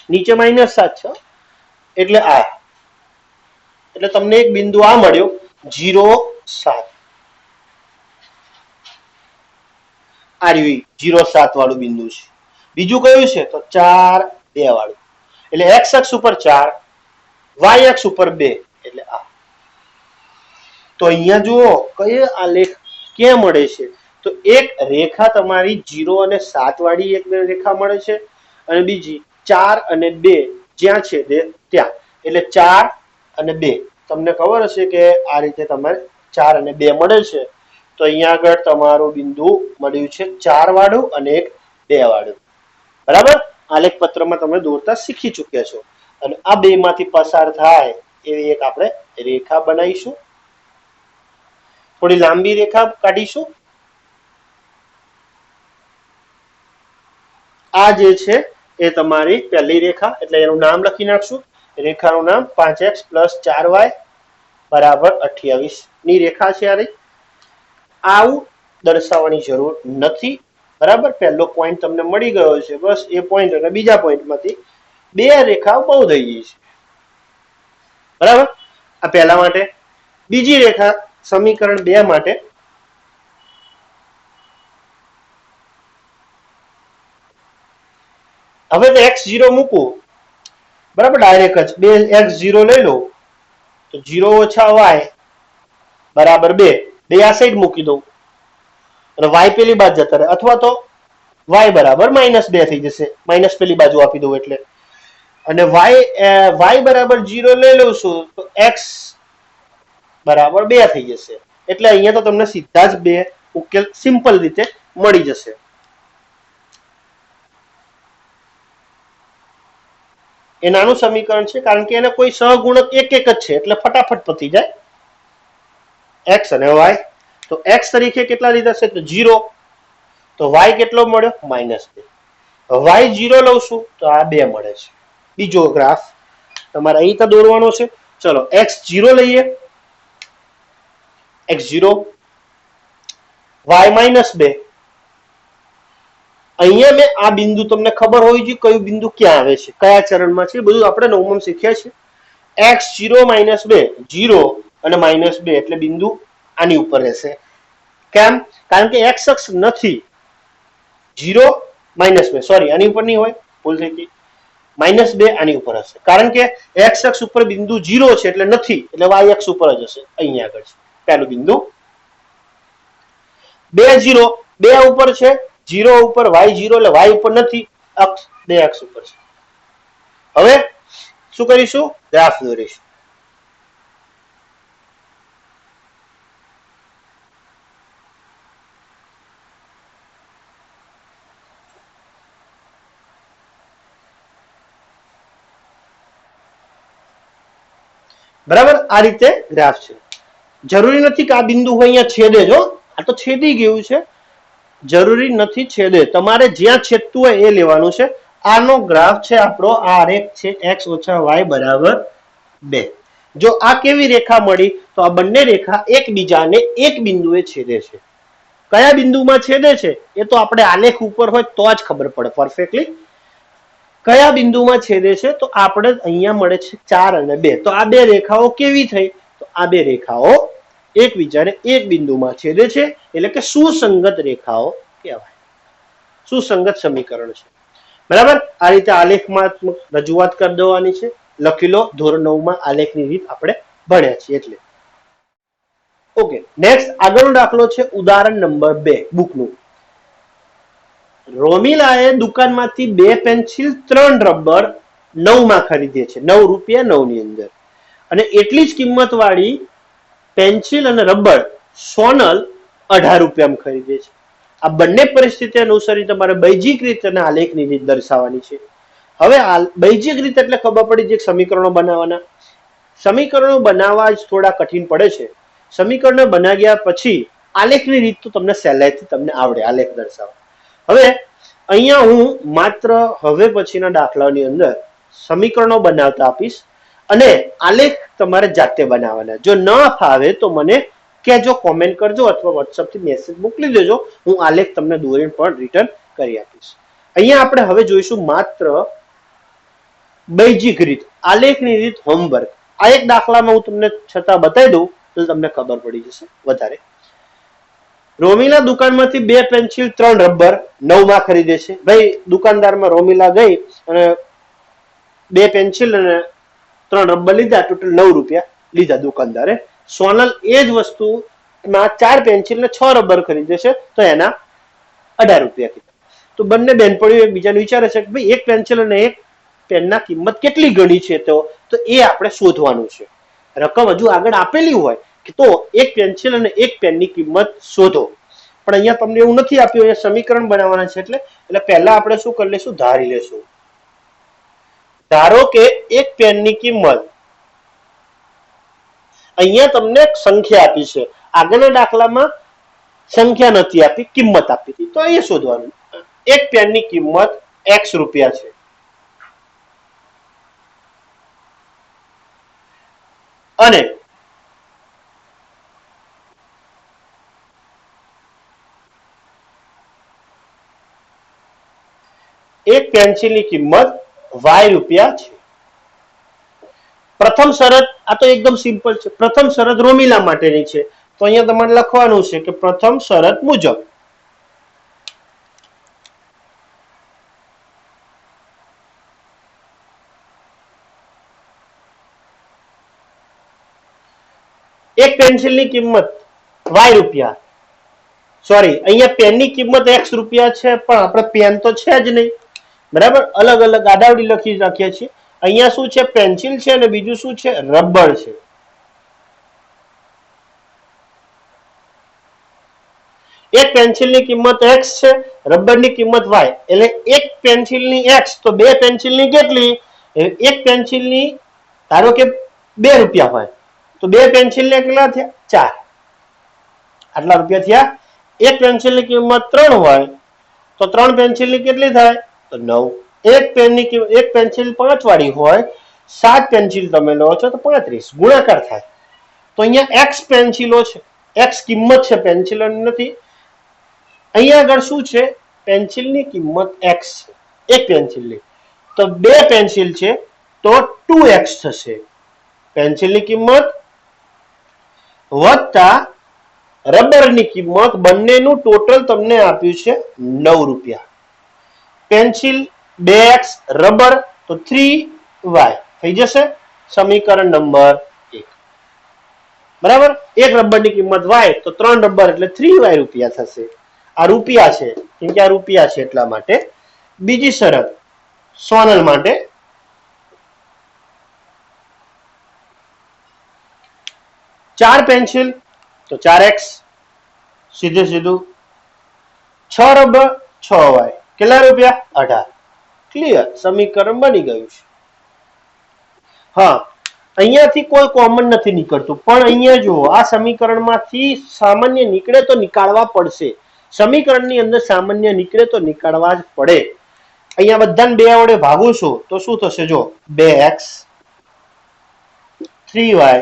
નીચે -7 છે એટલે આ, એટલે તમને એક બિંદુ આ મળ્યો 0 7. આ રહ્યું 0 7 વાળું બિંદુ છે. બીજું કયું છે? તો 4 2 વાળું. એટલે x અક્ષ ઉપર 4, y અક્ષ ઉપર 2 એટલે આ. તો અહીંયા જુઓ કયો આલેખ ક્યાં મળે છે? તો એક રેખા તમારી 0 અને 7 વાળી એક રેખા મળે છે અને બીજી 4 અને 2 જ્યાં છે ત્યાં. એટલે 4 અને 2 તમને ખબર હશે કે આ રીતે તમારે 4 અને 2 મળે છે. તો અહીંયા આગળ તમારું બિંદુ મળ્યું છે 4 વાળું અને એક 2 વાળું. બરાબર. આલેખ પત્રમાં તમે દોરતા શીખી ચૂક્યા છો. અને આ બે માંથી પસાર થાય એવી એક આપણે રેખા બનાવીશું. થોડી લાંબી રેખા કાઢીશું. આ જે છે એ તમારી પહેલી રેખા એટલે એનું નામ લખી નાખશું. રેખાનું નામ 5x પ્લસ 4y બરાબર 28 ની રેખા છે. આવું દર્શાવવાની જરૂર નથી. બરાબર. પહેલો પોઈન્ટ તમને મળી ગયો છે, બસ એ પોઈન્ટ અને બીજા પોઈન્ટમાંથી બે રેખા બહુ થઈ ગઈ છે. બરાબર. આ પહેલા માટે. બીજી રેખા સમીકરણ 2 માટે હવે તો x0 મૂકું, બરાબર, ડાયરેક્ટ જ 2x0 લઈ લો તો 0 ઓછા y બરાબર 2, બે આ સાઈડ મૂકી દઉં અને y પેલી બાજુ જતા રહે, અથવા તો y બરાબર -2 થઈ જશે, માઇનસ પેલી બાજુ આપી દઉં એટલે, અને y બરાબર 0 લઈ લઉં છું તો x બરાબર 2 થઈ જશે. એટલે અહીંયા તો તમને સીધા જ બે ઉકેલ સિમ્પલ રીતે મળી જશે. એ નાનું સમીકરણ છે કારણ કે એને કોઈ સહગુણક એક જ છે એટલે ફટાફટ પતી જાય. x અને y, તો x તરીકે કેટલા લીધા છે તો 0, તો y કેટલો મળ્યો -2. y0 લઉં છું તો આ 2 મળે છે. બીજો ગ્રાફ તમારે અહીં તો દોરવાનો છે. ચલો x0 લઈએ, x0 y -2. અહીંયા મેં આ બિંદુ તમને ખબર હોવી જોઈએ કયું બિંદુ ક્યાં આવે છે, કયા ચરણમાં છે, બધું આપણે નવમમાં શીખ્યા છે. x0 -2, 0 અને -2 એટલે બિંદુ આની ઉપર રહેશે. કેમ? કારણ કે x અક્ષ નથી, 0 -2, સોરી આની ઉપર નહીં હોય, ભૂલ થઈ ગઈ, -2 આની ઉપર હશે, કારણ કે x અક્ષ ઉપર બિંદુ 0 છે એટલે નથી, એટલે y અક્ષ ઉપર જ હશે. અહીંયા આગળ છે પહેલું બિંદુ. 2 0, 2 ઉપર છે, 0 ઉપર, y0 એટલે y ઉપર નથી, અક્ષ 2 અક્ષ ઉપર છે. હવે શું કરીશું? ગ્રાફ દોરીશું. બરાબર, આ રીતે ગ્રાફ છે. જરૂરી નથી કે આ બિંદુ હોય અહીંયા છેદે, જો આ તો છેદી ગયું છે, જરૂરી નથી છેદે, તમારે જ્યાં છેદતું હોય એ લેવાનું છે. આનો ગ્રાફ છે આપણો, આ આરેખ છે x - y બરાબર 2. જો આ કેવી રેખા મળી? તો આ બંને રેખા એકબીજાને એક બિંદુએ છેદે છે. કયા બિંદુમાં છેદે છે એ તો આપણે આલેખ ઉપર હોય તો જ ખબર પડે પરફેક્ટલી. કયા બિંદુમાં છેદે છે તો આપણે અહીંયા મળે છે 4 અને 2. તો આ બે રેખાઓ કેવી થઈ? તો આ બે રેખાઓ એકબીજાને એક બિંદુમાં છેદે છે એટલે કે સુસંગત રેખાઓ કહેવાય. સુસંગત સમીકરણ છે. બરાબર, આ રીતે આલેખમાં રજૂઆત કરી દેવાની છે. લખી લો, ધોરણ 9 માં આલેખની રીત આપણે ભણ્યા છીએ એટલે. ઓકે, નેક્સ્ટ આગળનો દાખલો છે ઉદાહરણ નંબર 2 બુકનું. રોમિલાએ દુકાનમાંથી 2 પેન્સિલ 3 રબર 9 માં ખરીદે છે, 9 રૂપિયા 9 ની અંદર, અને એટલી જ કિંમત વાળી પેન્સિલ અને રબર સોનલ 18 રૂપિયામાં ખરીદે છે. આ બંને પરિસ્થિતિ અનુસારી તમારે બૈજિક રીત અને આલેખની રીત દર્શાવવાની છે. હવે બૈજિક રીત એટલે ખબર પડી જે સમીકરણો બનાવવાના. સમીકરણો બનાવવા જ થોડા કઠિન પડે છે. સમીકરણો બનાવ્યા પછી આલેખની રીત તો તમને સહેલાઈથી તમને આવડે આલેખ દર્શાવવા. હવે અહીંયા હું માત્ર હવે પછીના દાખલાની અંદર સમીકરણો બનાવતા આપીશ અને આલેખ તમારે જાતે બનાવવાના. જો ન ફાવે તો મને કહેજો, કોમેન્ટ કરજો અથવા WhatsApp થી મેસેજ મોકલી દેજો, હું આલેખ તમને દોરીને પણ રિટર્ન કરી આપીશ. અહીંયા આપણે હવે જોઈશું માત્ર બૈજિક રીત, આલેખની રીત, હોમવર્ક. આ એક દાખલામાં હું તમને છતાં બતાવી દઉં તો તમને ખબર પડી જશે વધારે. રોમિલા દુકાનમાંથી 2 પેન્સિલ 3 રબર 9 માં ખરીદે છે. ભાઈ દુકાનદારમાં રોમિલા ગઈ અને 2 પેન્સિલ અને 3 રબર લીધા, ટોટલ 9 રૂપિયા લીધા દુકાનદારે. સોનલ એ જ વસ્તુમાં 4 પેન્સિલ ને 6 રબર ખરીદે છે તો એના 18 રૂપિયા કીધા. તો બંને બહેનપણીઓ એકબીજાને વિચારે છે કે ભાઈ એક પેન્સિલ અને એક પેનના કિંમત કેટલી ગણી છે, તો એ આપણે શોધવાનું છે. રકમ હજુ આગળ આપેલી હોય તો એક પેન્સિલ અને એક પેનની કિંમત શોધો, પણ અહીંયા તમને એવું નથી આપ્યું, અહીંયા સમીકરણ બનાવવાના છે. એટલે પહેલા આપણે શું કરી લેશું? ધારી લેશું. ધારો કે એક પેનની કિંમત, અહીંયા તમને સંખ્યા આપી છે, આગળના દાખલામાં સંખ્યા નથી આપી, કિંમત આપી હતી, તો અહીંયા શોધવાનું. એક પેનની કિંમત x રૂપિયા છે અને એક પેન્સિલની કિંમત y રૂપિયા છે. પ્રથમ શરત, આ તો એકદમ સિમ્પલ છે, પ્રથમ શરત રોમિલા માટેની છે, તો અહીંયા તમારે લખવાનું છે કે પ્રથમ શરત મુજબ એક પેન્સિલની કિંમત વાય રૂપિયા, સોરી અહીંયા પેનની કિંમત એક્સ રૂપિયા છે, પણ આપણે પેન તો છે જ નહીં, બરાબર, અલગ અલગ આડાવડી લખી નાખ્યા છે. અહીંયા શું છે, પેન્સિલ છે અને બીજું શું છે, રબર છે. એક પેન્સિલની કિંમત એક્સ છે, રબરની કિંમત વાય, એટલે એક પેન્સિલની એક્સ તો બે પેન્સિલની કેટલી, એક પેન્સિલની ધારો કે 2 રૂપિયા હોય તો બે પેન્સિલને કેટલા થયા, 4, આટલા રૂપિયા થયા. એક પેન્સિલની કિંમત 3 હોય તો 3 પેન્સિલની કેટલી થાય, તો 9. એક પેન્સિલ 5 વાળી હોય, 7 પેન્સિલ તમે લો છો તો 35 ગુણાકાર થાય. તો અહીંયા એક્સ પેન્સિલો છે, એક્સ કિંમત છે, પેન્સિલ નથી. અહીંયા આગળ શું છે, પેન્સિલની કિંમત એક્સ છે, એક પેન્સિલની, તો બે પેન્સિલ છે તો 2x થશે. પેન્સિલની કિંમત વત્તા રબરની કિંમત, બંનેનું ટોટલ તમને આપ્યું છે 9 રૂપિયા. પેન્સિલ 2x, રબર તો 3y થઈ જશે. સમીકરણ નંબર 1, બરાબર. એક રબરની કિંમત y તો 3 રબર એટલે 3y રૂપિયા થશે. આ રૂપિયા છે, કેમ કે આ રૂપિયા છે એટલા માટે. બીજી શરત સોનલ માટે, ચાર પેન્સિલ તો 4x, સીધે સીધું. 6 રબર 6y, કેટલા રૂપિયા, 18. ક્લિયર, સમીકરણ બની ગયું છે. હા, અહીંયાથી કોઈ કોમન નથી નીકળતું, પણ અહીંયા જુઓ, આ સમીકરણમાંથી સામાન્ય નીકળે તો નીકાળવા પડશે. સમીકરણની અંદર સામાન્ય નીકળે તો નીકાળવા જ પડે. અહીંયા બધાને 2 વડે ભાગું છું તો શું થશે, જો 2x 3y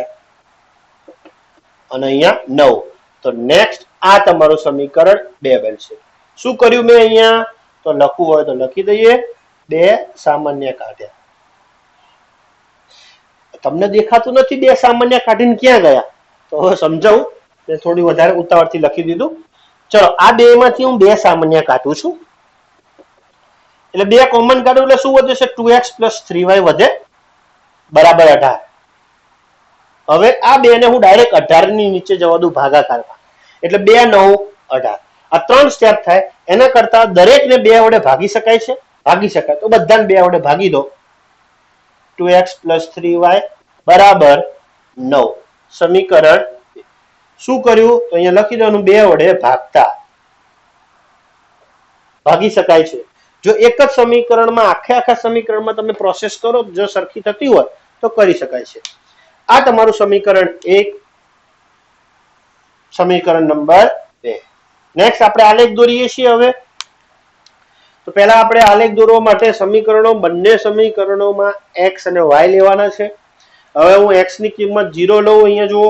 અને અહીંયા 9. તો નેક્સ્ટ આ તમારું સમીકરણ 2 બનશે. શું કર્યું મેં અહીંયા, તો લખવું હોય તો લખી દઈએ, 2 સામાન્ય કાઢ્યા. તમને દેખાતું નથી 2 સામાન્ય કાઢીને ક્યાં ગયા, તો હવે સમજાવું. મેં થોડી વધારે ઉતાવળથી લખી દીધું. ચલો, આ 2 માંથી હું 2 સામાન્ય કાઢું છું, એટલે 2 કોમન કાઢું એટલે શું વધે છે, 2x + 3y વધે, બરાબર 18. હવે આ 2 ને હું ડાયરેક્ટ 18 ની નીચે જવા દઉં ભાગાકારમાં, એટલે 2 9 18. આ 3 સ્ટેપ થાય. એના કરતા દરેકને 2 વડે ભાગી શકાય છે, ભાગી શકાય તો બધાને 2 વડે ભાગી દો. 2x + 3y બરાબર 9. સમીકરણ શું કર્યું, તો અહીંયા લખી દેવાનું, 2 વડે ભાગતા ભાગી શકાય છે. જો એક જ સમીકરણમાં આખા સમીકરણમાં તમે પ્રોસેસ કરો, જો સરખી થતી હોય તો કરી શકાય છે. આ તમારું સમીકરણ 1, સમીકરણ નંબર 2. નેક્સ્ટ આપણે આલેખ દોરીએ છીએ. હવે તો પહેલા આપણે આલેખ દોરવા માટે સમીકરણો, બંને સમીકરણોમાં x અને y લેવાના છે. હવે હું x ની કિંમત 0 લઉં, અહીંયા જુઓ.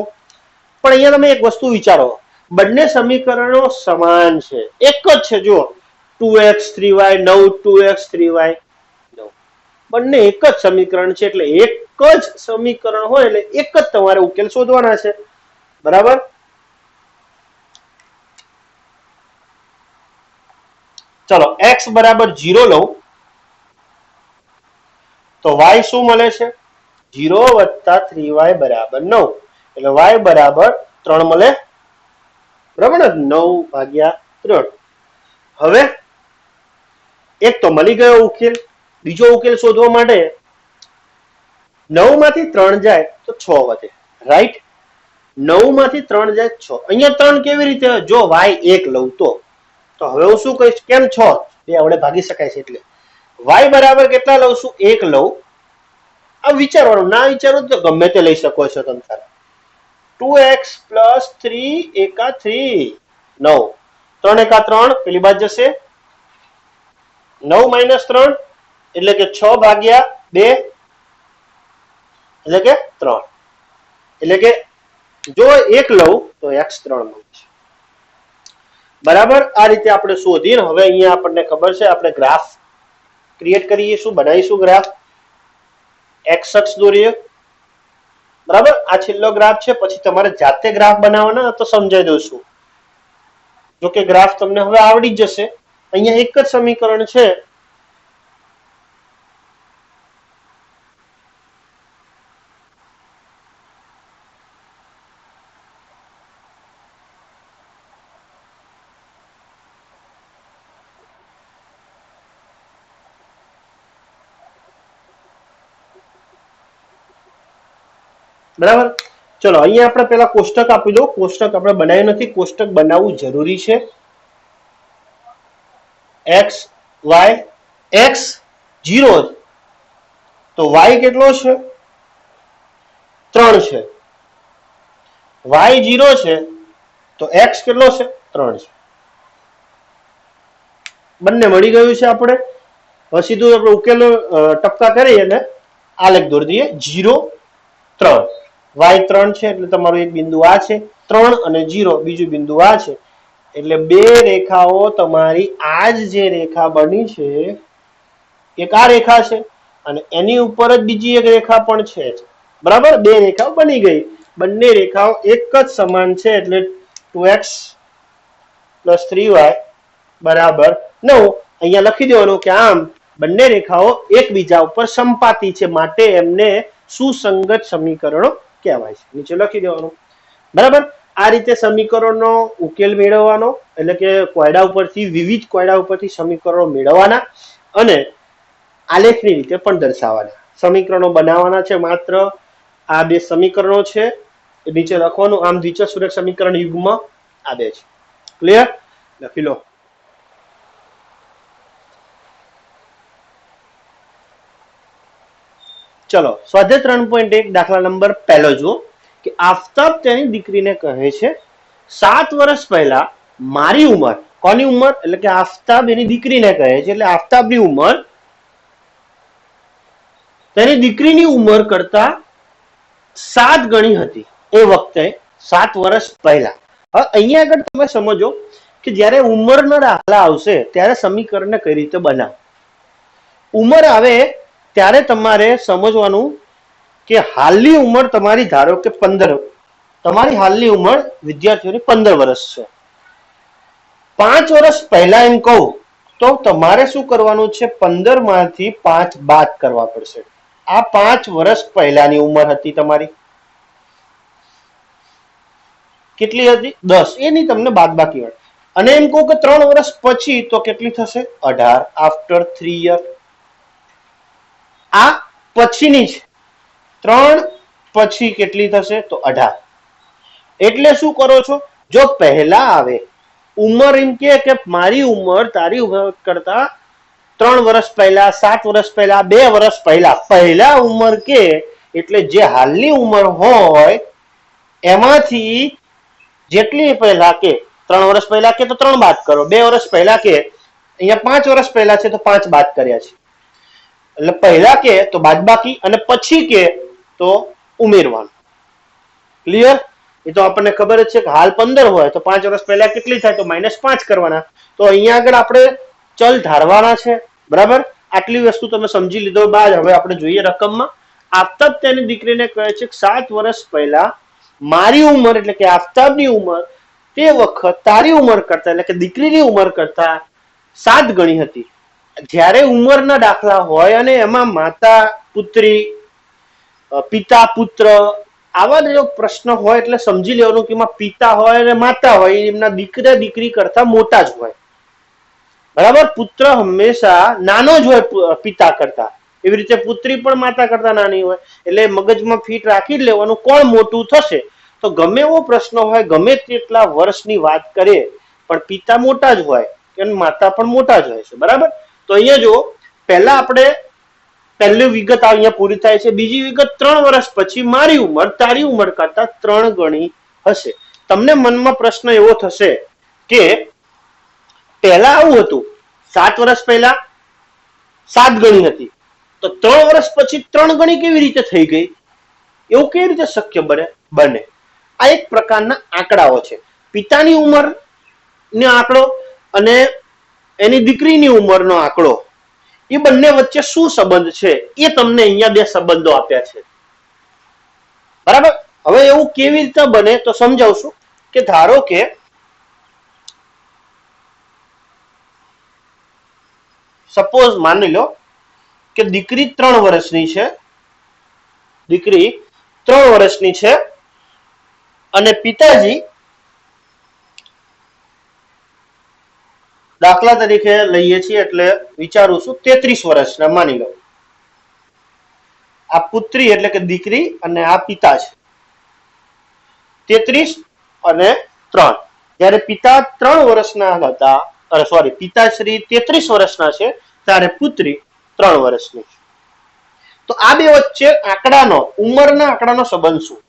પણ અહીંયા તમે એક વસ્તુ વિચારો, બંને સમીકરણો સમાન છે, એક જ છે. જુઓ 2x 3y 9, 2x 3y 9, બંને એક જ સમીકરણ છે. એટલે એક જ સમીકરણ હોય એટલે એક જ તમારે ઉકેલ શોધવાના છે, બરાબર. ચલો, x બરાબર 0 લઉં તો y શું મળે છે, 0 + 3y બરાબર 9, એટલે y બરાબર 3 મળે, બરાબર ને, 9/3. હવે એક તો મળી ગયો ઉકેલ. બીજો ઉકેલ શોધવા માટે 9 માંથી 3 જાય તો 6 વધે, રાઈટ. 9 માંથી 3 જાય 6. અહીંયા 3 કેવી રીતે, જો y 1 લઉં તો હવે હું શું કહીશ, કેમ 6 બે વડે ભાગી શકાય છે, એટલે y બરાબર કેટલા લઉં છું, 1 લઉં. આ વિચારવાનું, ના વિચારો તો ગમે તે લઈ શકો છો તમે. 2x + 3 × 3 9, 3 × 3 પેલી બાજુ જશે, 9 - 3 એટલે કે 6/2 એટલે કે 3. એટલે કે જો 1 લઉં તો x 3 મળશે, બરાબર. આ રીતે આપણે શોધીને હવે અહીંયા આપણને ખબર છે, આપણે ગ્રાફ ક્રિએટ કરીશું, બનાવીશું ગ્રાફ. x અક્ષ દોરીએ, બરાબર. આ છેલ્લો ગ્રાફ છે, પછી તમારે જાતે ગ્રાફ બનાવવાના તો સમજાઈ દઉં છું. જો કે ગ્રાફ તમને હવે આવડી જશે. અહીંયા એક જ સમીકરણ છે, બરાબર. ચલો અહીંયા આપણે પેલા કોષ્ટક આપી દો. કોષ્ટક આપણે બનાવ્યું નથી, કોષ્ટક બનાવવું જરૂરી છે. એક્સ વાય, એક્સ 0 તો વાય કેટલો છે? 3 છે. વાય 0 છે તો એક્સ કેટલો છે? 3 છે. બંને મળી ગયું છે. આપણે હવે સીધું આપણે ઉકેલ ટપકા કરી અને આલેખ દોરી દઈએ. 0 3 વાય 3 છે એટલે તમારું એક બિંદુ આ છે, 3 અને 0 બીજું બિંદુ આ છે. એટલે બે રેખાઓ તમારી આ જે રેખા બની છે એક આ રેખા છે અને એની ઉપર જ બીજી એક રેખા પણ છે. બરાબર, બે રેખાઓ બની ગઈ. બંને રેખાઓ એક જ સમાન છે એટલે 2x + 3y બરાબર 9. અહીંયા લખી દેવાનું કે આમ બંને રેખાઓ એકબીજા ઉપર સંપાતી છે માટે એમને સુસંગત સમીકરણો કહેવાય છે. નીચે લખી દેવાનું. બરાબર. આ રીતે સમીકરણનો ઉકેલ મેળવવાનો એટલે કે કોયડા ઉપરથી વિવિધ કોયડા ઉપરથી સમીકરણો મેળવવાના અને આલેખની રીતે પણ દર્શાવવાના. સમીકરણો બનાવવાના છે. માત્ર આ બે સમીકરણો છે, નીચે લખવાનું. આમ દ્વિચતુષ્ફલક સમીકરણ યુગ્મ આ બે છે. ક્લિયર? લખી લો. ચલો સ્વાધ્યાય 3.1 દાખલા નંબર પહેલો જુઓ કે આફતાબ તેની દીકરીને કહે છે 7 વર્ષ પહેલા મારી ઉંમર, કોની ઉંમર? એટલે કે આફતાબ એની દીકરીને કહે છે એટલે આફતાબની ઉંમર તેની દીકરીની ઉંમર કરતા 7 ગણી હતી. એ વખતે 7 વર્ષ પહેલા. હવે અહીંયા આગળ તમે સમજો કે જ્યારે ઉંમરના દાખલા આવશે ત્યારે સમીકરણને કઈ રીતે બનાવ. ઉંમર આવે ત્યારે તમારે સમજવાનું કે હાલની ઉંમર તમારી ધારો કે 15, તમારી હાલની ઉંમર વિદ્યાર્થીઓની 15 વર્ષ છે. 5 વર્ષ પહેલા એમ કહું તો તમારે શું કરવાનું છે? 15 માંથી 5 બાદ કરવા પડશે. આ 5 વર્ષ પહેલાની ઉંમર હતી તમારી. કેટલી હતી? 10. એની તમને બાદ બાકી હોય. અને એમ કહું કે 3 વર્ષ પછી તો કેટલી થશે? 18. After 3 year. આ પછીની છે. 3 પછી કેટલી થશે? તો 18. એટલે શું કરો છો? જો પહેલા આવે ઉંમર એમ કે મારી ઉંમર તારી ઉંમર કરતા 3 વર્ષ પહેલા, 7 વર્ષ પહેલા, 2 વર્ષ પહેલા, પહેલા ઉંમર કે એટલે જે હાલની ઉંમર હોય એમાંથી જેટલી પહેલા કે 3 વર્ષ પહેલા કે તો 3 બાદ કરો, 2 વર્ષ પહેલા કે અહીંયા 5 વર્ષ પહેલા છે તો 5 બાદ કર્યા છે. એટલે પહેલા કે તો બાદબાકી અને પછી કે તો ઉમેરવાનું. ક્લિયર? એ તો આપણને ખબર જ છે કે હાલ 15 હોય તો 5 વર્ષ પહેલા કેટલી થાય તો -5 કરવાના. તો અહીંયા આગળ આપણે ચલ ધારવાના છે. બરાબર? આટલી વસ્તુ તમે સમજી લીધો બાદ હવે આપણે જોઈએ રકમમાં. આફતાબ તેની દીકરીને કહે છે કે 7 વર્ષ પહેલા મારી ઉંમર એટલે કે આફતાબની ઉંમર તે વખત તારી ઉંમર કરતા એટલે કે દીકરીની ઉંમર કરતા 7 ગણી હતી. જ્યારે ઉંમરના દાખલા હોય અને એમાં માતા પુત્રી, પિતા પુત્ર આવા જો પ્રશ્ન હોય એટલે સમજી લેવાનું કે એમાં પિતા હોય અને માતા હોય એમના દીકરા દીકરી કરતા મોટા જ હોય. બરાબર? પુત્ર હંમેશા નાનો જ હોય પિતા કરતા. એવી રીતે પુત્રી પણ માતા કરતા નાની હોય. એટલે મગજમાં ફિટ રાખી જ લેવાનું કોણ મોટું થશે. તો ગમે એવો પ્રશ્ન હોય, ગમે તેટલા વર્ષની વાત કરીએ પણ પિતા મોટા જ હોય અને માતા પણ મોટા જ હોય છે. બરાબર? તો અહીંયા જો પહેલા આપણે પહેલી વિગત અહીંયા પૂરી થાય છે. બીજી વિગત 3 વર્ષ પછી મારી ઉંમર તારી ઉંમર કરતા 3 ગણી હશે. તમને મનમાં પ્રશ્ન એવો થશે કે પહેલા આવું હતું, 7 વર્ષ પહેલા 7 ગણી હતી તો 3 વર્ષ પછી 3 ગણી કેવી રીતે થઈ ગઈ? એવું કેવી રીતે શક્ય બને? આ એક પ્રકારના આંકડાઓ છે. પિતાની ઉંમર નો આંકડો અને એની દીકરીની ઉંમરનો આંકડો, એ બંને વચ્ચે શું સંબંધ છે એ તમને અહીંયા બે સંબંધો આપ્યા છે. બરાબર? હવે એવું કેવી રીતે બને તો સમજાવશું કે ધારો કે સપોઝ માની લો કે દીકરી 3 વર્ષની છે, દીકરી 3 વર્ષની છે અને પિતાજી દાખલા તરીકે લઈએ છીએ એટલે વિચારું છું 33 વર્ષના માની લો. આ પુત્રી એટલે કે દીકરી અને આ પિતા છે. 33 અને 3. જ્યારે પિતા 3 વર્ષના હતા, સોરી, પિતાશ્રી 33 વર્ષના છે, ત્યારે પુત્રી 3 વર્ષની છે. તો આ બે વચ્ચે આંકડાનો, ઉંમરના આંકડાનો સંબંધ શું?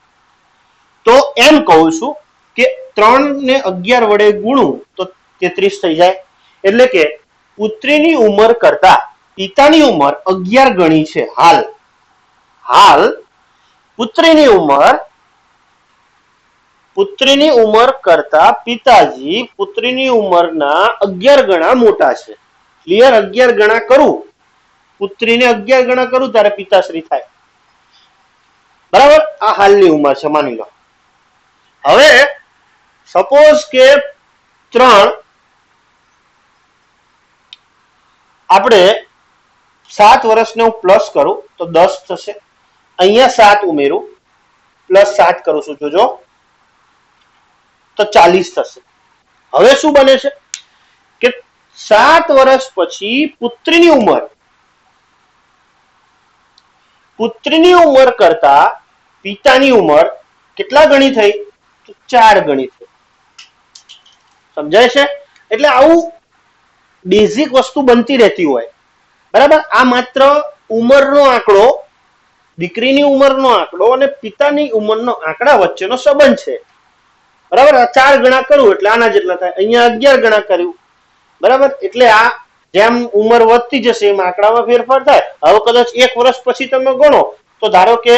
તો એમ કહું છું કે 3 ને 11 વડે ગુણું તો 33 થઈ જાય. એટલે કે પુત્રીની ઉંમર કરતા પિતાની ઉંમર 11 ગણી છે. હાલ પુત્રીની ઉંમર કરતા પિતાજી પુત્રીની ઉંમરના 11 ગણા મોટા છે. ક્લિયર? 11 ગણા કરું, પુત્રીને 11 ગણા કરું ત્યારે પિતાશ્રી થાય. બરાબર? આ હાલની ઉંમર છે, માની લો. હવે સપોઝ કે 3 આપણે 7 વર્ષને હું પ્લસ કરું તો 10 થશે. અહીંયા 7 ઉમેરું, પ્લસ 7 કરું છું, જોજો, તો 40 થશે. હવે શું બને છે કે 7 વર્ષ પછી પુત્રીની ઉંમર કરતા પિતાની ઉંમર કેટલા ગણી થઈ? 4 ગણી થઈ. સમજાય છે? એટલે આવું બેઝિક વસ્તુ બનતી રહેતી હોય. બરાબર? આ માત્ર ઉંમરનો આંકડો, દીકરીની ઉંમરનો આંકડો અને પિતાની ઉંમરનો આંકડા વચ્ચેનો સંબંધ છે. બરાબર? 4 ગણા કરું એટલે આના જેટલા થાય. અહીંયા 11 ગણા કર્યું. બરાબર? એટલે આ જેમ ઉંમર વધતી જશે એમ આંકડામાં ફેરફાર થાય. હવે કદાચ 1 વર્ષ પછી તમે ગણો તો ધારો કે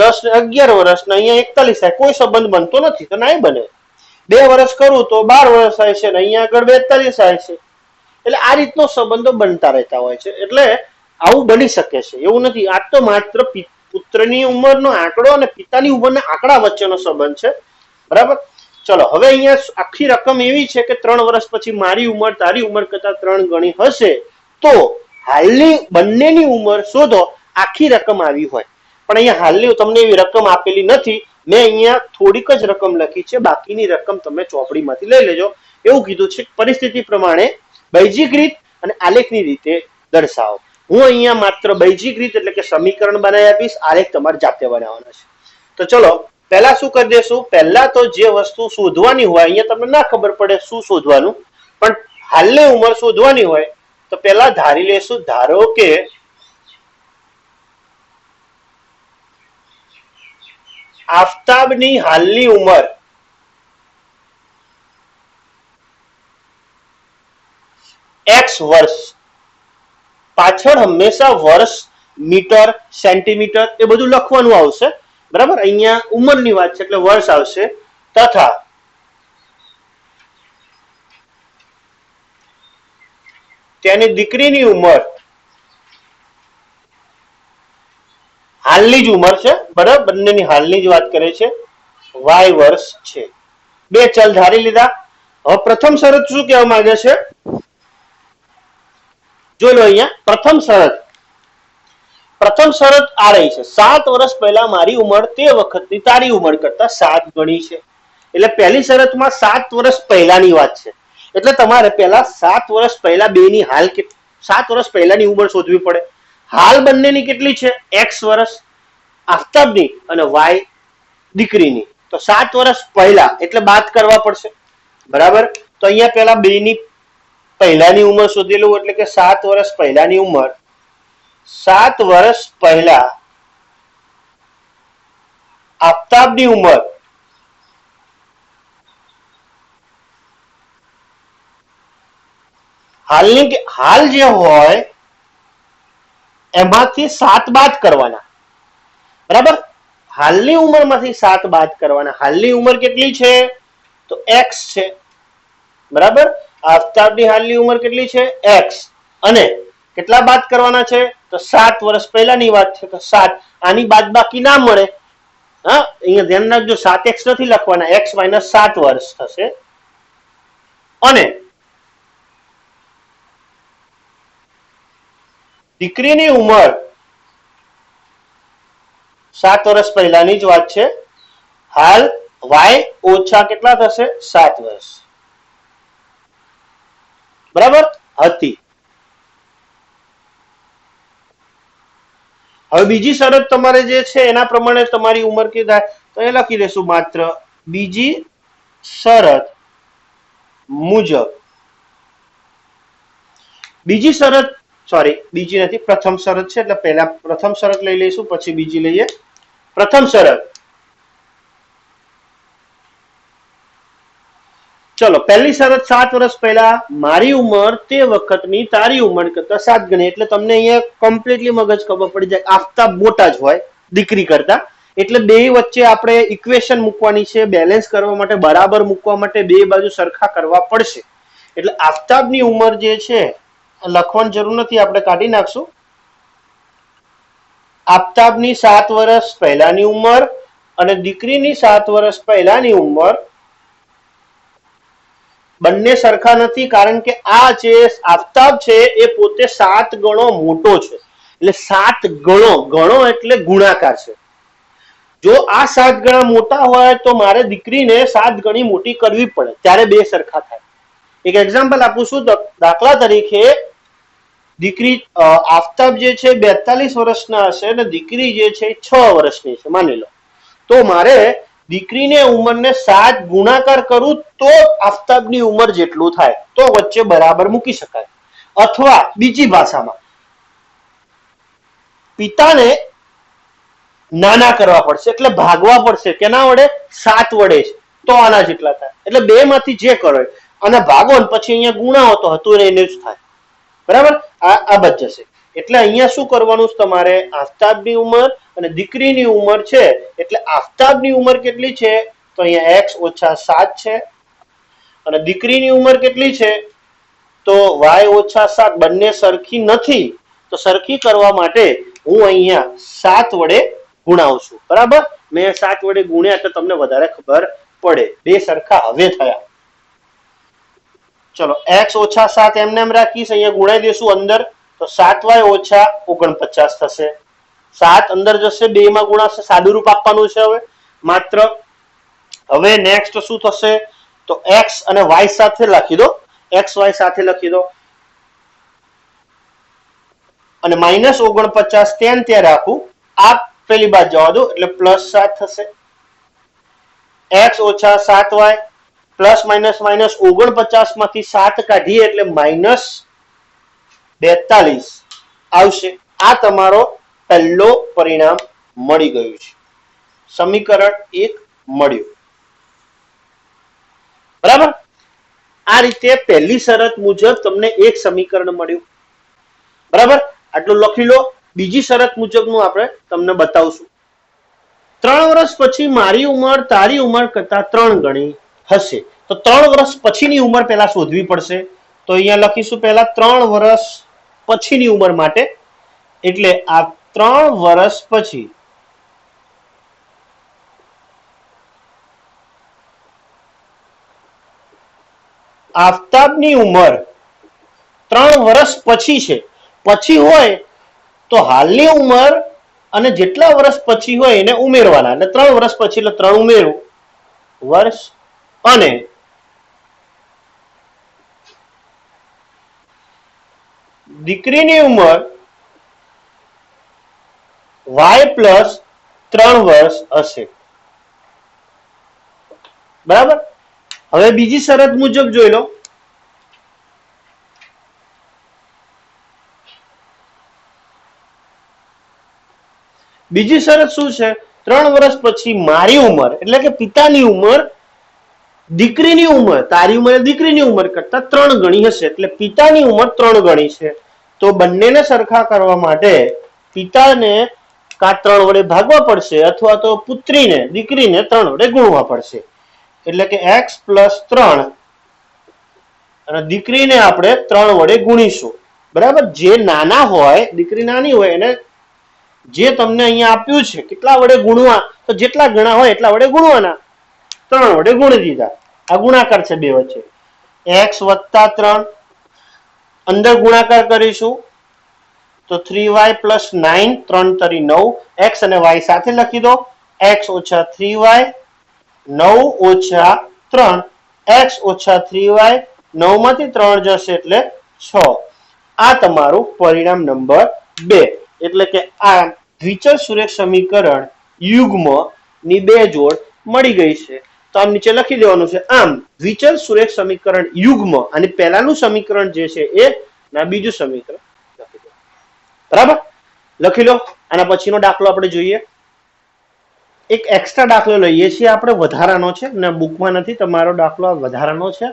10 ને 11 વર્ષ ને અહીંયા 41 થાય, કોઈ સંબંધ બનતો નથી, તો ના બને. 2 વર્ષ કરું તો 12 વર્ષ થાય છે ને અહીંયા આગળ 42 થાય છે. એટલે આ રીતનો સંબંધો બનતા રહેતા હોય છે. એટલે આવું બની શકે છે, એવું નથી. આ તો માત્ર પુત્રની ઉંમરનો આંકડો અને પિતાની ઉંમરના આંકડા વચ્ચેનો સંબંધ છે. બરાબર? ચલો, હવે અહીંયા આખી રકમ એવી છે કે 3 વર્ષ પછી મારી ઉંમર તારી ઉંમર કરતા 3 ગણી હશે, તો હાલની બંનેની ઉંમર શોધો. આખી રકમ આવી હોય, પણ અહીંયા હાલની તમને એવી રકમ આપેલી નથી. મેં અહીંયા થોડીક જ રકમ લખી છે, બાકીની રકમ તમે ચોપડીમાંથી લઈ લેજો. એવું કીધું છે પરિસ્થિતિ પ્રમાણે બૈજિક રીત અને આલેખની રીતે દર્શાવો. હું અહીંયા માત્ર બૈજિક રીત એટલે કે સમીકરણ બનાવી આપીશ, આલેખ તમારે જાતે બનાવવાના છે. તો ચલો, પહેલા શું કરી દેશું? પહેલા તો જે વસ્તુ શોધવાની હોય, અહીંયા તમને ના ખબર પડે શું શોધવાનું, પણ હાલની ઉંમર શોધવાની હોય તો પહેલા ધારી લેશું. ધારો કે આફતાબની હાલની ઉંમર x વર્ષ. પાછળ હંમેશા વર્ષ, મીટર, સેન્ટીમીટર એ બધું લખવાનું આવશે. બરાબર? અહીંયા ઉંમરની વાત છે એટલે વર્ષ આવશે. તથા તેની દીકરીની ઉંમર, હાલની જ ઉંમર છે, બરાબર? બંનેની હાલની જ વાત કરે છે, y વર્ષ છે. બે ચલ ધારી લીધા. હવે પ્રથમ શરત શું કહેવા માંગે છે? જોઈ લો અહીંયા પ્રથમ શરત આ રહી છે, 7 વર્ષ પહેલા મારી ઉંમર તે વખતની તારી ઉંમર કરતા 7 ગણી છે. એટલે પહેલી શરતમાં 7 વર્ષ પહેલાની વાત છે. એટલે તમારે પહેલા 7 વર્ષ પહેલા બેની હાલ 7 વર્ષ પહેલાની ઉંમર શોધવી પડે. હાલ બંનેની કેટલી છે? x વર્ષ આફતાબની અને y દીકરીની. તો 7 વર્ષ પહેલા એટલે બાદ કરવા પડશે. બરાબર? તો અહીંયા પહેલા બેની પહેલાની ઉંમર શોધેલું એટલે કે 7 વર્ષ પહેલાની ઉંમર. 7 વર્ષ પહેલા આફતાબની ઉંમર હાલ જે હોય એમાંથી 7 બાદ કરવાના. બરાબર? હાલની ઉંમરમાંથી 7 બાદ કરવાના. હાલની ઉંમર કેટલી છે? તો x છે. બરાબર? આફતાબની હાલની ઉંમર કેટલી છે? x. અને કેટલા બાદ કરવાના છે? તો 7 વર્ષ પહેલાની વાત છે તો 7. આની બાદબાકી ના મળે. હા, અહીંયા ધ્યાન રાખજો, 7x નથી લખવાના, x - 7 વર્ષ થશે. અને દીકરીની ઉંમર 7 વર્ષ પહેલાની જ વાત છે. હાલ y ઓછા કેટલા થશે? 7 વર્ષ. બરાબર? હતી. હવે બીજી શરત તમારે જે છે એના પ્રમાણે તમારી ઉંમર કેટલી થાય તો એ લખી દેશું માત્ર બીજી શરત મુજબ બીજી શરત સોરી બીજી નથી પ્રથમ શરત છે એટલે પહેલા પ્રથમ શરત લઈ લઈશું પછી બીજી લઈએ પ્રથમ શરત ચલો પહેલી શરત 7 વર્ષ પહેલા મારી ઉંમર તે વખતની તારી ઉંમર કરતા 7 ગણી એટલે તમને અહીંયા કમ્પ્લીટલી મગજ ખબર પડી જાય આફતાબ મોટા જ હોય દીકરી કરતા એટલે બે વચ્ચે આપણે ઇક્વેશન મૂકવાની છે બેલેન્સ કરવા માટે બરાબર મૂકવા માટે બે બાજુ સરખા કરવા પડશે એટલે આફતાબની ઉંમર જે છે લખવાની જરૂર નથી આપણે કાઢી નાખશું આફતાબની 7 વર્ષ પહેલાની ઉંમર અને દીકરીની 7 વર્ષ પહેલાની ઉંમર બંને સરખા નથી કારણ કે આ જે આફતાબ છે એ પોતે 7 ગણો મોટો છે એટલે 7 ગણો ગણો એટલે ગુણાકાર છે જો આ 7 ગણા મોટા હોય તો મારે દીકરીને 7 ગણી મોટી કરવી પડે ત્યારે બે સરખા થાય એક એક્ઝામ્પલ આપું છું દાખલા તરીકે દીકરી આફતાબ જે છે 42 વર્ષના હશે અને દીકરી જે છે 6 વર્ષની છે માની લો તો મારે દીકરીને ઉંમરને 7 ગુણાકાર કરું તો આફતાબની ઉંમર જેટલું થાય તો વચ્ચે બરાબર મૂકી શકાય અથવા બીજી ભાષામાં પિતાને નાના કરવા પડશે એટલે ભાગવા પડશે કેના વડે 7 વડે તો આના જેટલા થાય એટલે બે માંથી જે કરો અને ભાગો ને પછી અહીંયા ગુણાવો તો હતું એને જ થાય બરાબર આ બચ જશે એટલે અહીંયા શું કરવાનું છે તમારે આફતાબની ઉંમર અને દીકરીની ઉંમર છે એટલે આફતાબની ઉંમર કેટલી છે તો અહીંયા x - 7 છે અને દીકરીની ઉંમર કેટલી છે તો y - 7 બંને સરખી નથી તો સરખી કરવા માટે હું અહીંયા 7 વડે ગુણાવું છું બરાબર મેં 7 વડે ગુણ્યા એટલે તમને વધારે ખબર પડે બે સરખા હવે થયા ચલો x - 7 એમને એમ રાખીશ અહીંયા ગુણાઈ દેશું અંદર તો 7y - 49 થશે 7 અંદર જશે બે માં ગુણાશે સાદું રૂપ આપવાનું છે હવે માત્ર હવે નેક્સ્ટ શું થશે તો x અને y સાથે લખી દો x y સાથે લખી દો અને -49 ત્યાં રાખું આ પેલી બાજુ જવા દો એટલે +7 થશે x - 7y પ્લસ માઇનસ 49 માંથી 7 કાઢીએ એટલે -42 આવશે આ તમારો પહેલો પરિણામ મળી ગયું છે સમીકરણ 1 મળ્યું બરાબર આ રીતે પહેલી શરત મુજબ તમને એક સમીકરણ મળ્યું બરાબર આટલું લખી લો બીજી શરત મુજબનું આપણે તમને બતાવશું 3 વર્ષ પછી મારી ઉંમર તારી ઉંમર કરતા 3 ગણી હશે તો 3 વર્ષ પછીની ઉંમર પહેલા શોધવી પડશે તો અહીંયા લખીશું પહેલા 3 વર્ષ પછીની ઉંમર માટે એટલે આ 3 વર્ષ પછી આફતાબની ઉંમર 3 વર્ષ પછી છે પછી હોય તો હાલની ઉંમર અને જેટલા વર્ષ પછી હોય એને ઉમેરવાના એટલે 3 વર્ષ પછી એટલે 3 ઉમેરું વર્ષ અને દીકરીની ઉંમર y + 3 વર્ષ હશે બરાબર હવે બીજી શરત મુજબ જોઈ લો બીજી શરત શું છે 3 વર્ષ પછી મારી ઉંમર એટલે કે પિતાની ઉંમર દીકરીની ઉંમર તારી ઉંમર દીકરીની ઉંમર કરતા 3 ગણી હશે એટલે પિતાની ઉંમર 3 ગણી છે તો બંનેને સરખા કરવા માટે પિતાને કા 3 વડે ભાગવા પડશે અથવા તો પુત્રીને દીકરીને 3 વડે ગુણવા પડશે એટલે કે x + 3 અને દીકરીને આપણે 3 વડે ગુણીશું બરાબર જે નાના હોય દીકરી નાની હોય એને જે તમને અહીંયા આપ્યું છે કેટલા વડે ગુણવા તો જેટલા ગણા હોય એટલા વડે ગુણવાના 3 વડે ગુણી દીધા આ ગુણાકાર છે બે વચ્ચે x + 3 અંદર ગુણાકાર કરીશું તો 3y + 9 3 * 9 x અને y સાથે લખી દો x - 3y 9 - 3 x - 3y 9 માંથી 3 જશે એટલે 6 આ તમારું પરિણામ નંબર 2 એટલે કે આ દ્વિચલ સુરેખ સમીકરણ યુગ્મ ની બે જોડ મળી ગઈ છે તો આમ નીચે લખી દેવાનું છે. આમ વિચલ સુરેખ સમીકરણ યુગ્મ અને પહેલાનું સમીકરણ જે છે એ ના બીજું સમીકરણ લખી દો. બરાબર, લખી લો. આના પછીનો દાખલો આપણે જોઈએ. એક એક્સ્ટ્રા દાખલો લઈએ છીએ આપણે, વધારાનો છે ને બુકમાં નથી. તમારો દાખલો વધારાનો છે.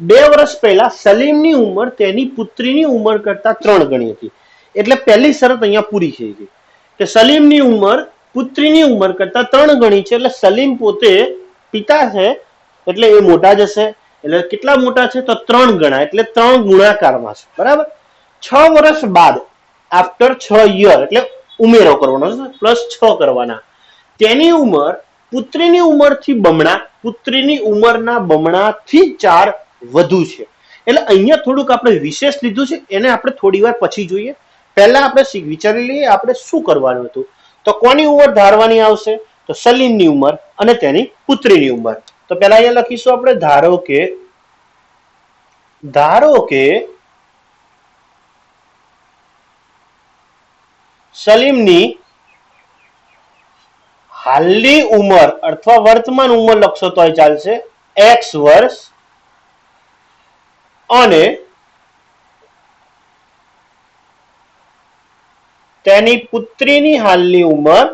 2 વર્ષ પહેલા સલીમની ઉંમર તેની પુત્રીની ઉંમર કરતા 3 ગણી હતી. એટલે પહેલી શરત અહીંયા પૂરી થઈ ગઈ કે સલીમની ઉંમર પુત્રીની ઉંમર કરતા 3 ગણી છે. એટલે સલીમ પોતે પિતા છે એટલે એ મોટા જ હશે. એટલે કેટલા મોટા છે તો 3 ગણા, એટલે 3 ગુણાકારમાં છે. બરાબર. 6 વર્ષ બાદ આફ્ટર 6 યર એટલે ઉમેરો કરવાનો છે, પ્લસ 6 કરવાના. તેની ઉંમર પુત્રીની ઉંમરથી બમણા, પુત્રીની ઉંમરના બમણાથી 4 વધુ છે. એટલે અહીંયા થોડુંક આપણે વિશેષ લીધું છે, એને આપણે થોડી વાર પછી જોઈએ. પહેલા આપણે વિચારી લઈએ આપણે શું કરવાનું હતું. તો કોની ઉંમર ધારવાની આવશે તો સલીમની ઉંમર અને તેની પુત્રીની ઉંમર. તો પહેલા અહીંયા લખીશું આપણે ધારો કે સલીમની હાલની ઉંમર અથવા વર્તમાન ઉંમર લખશો તોય ચાલશે, x વર્ષ, અને તેની પુત્રીની હાલની ઉંમર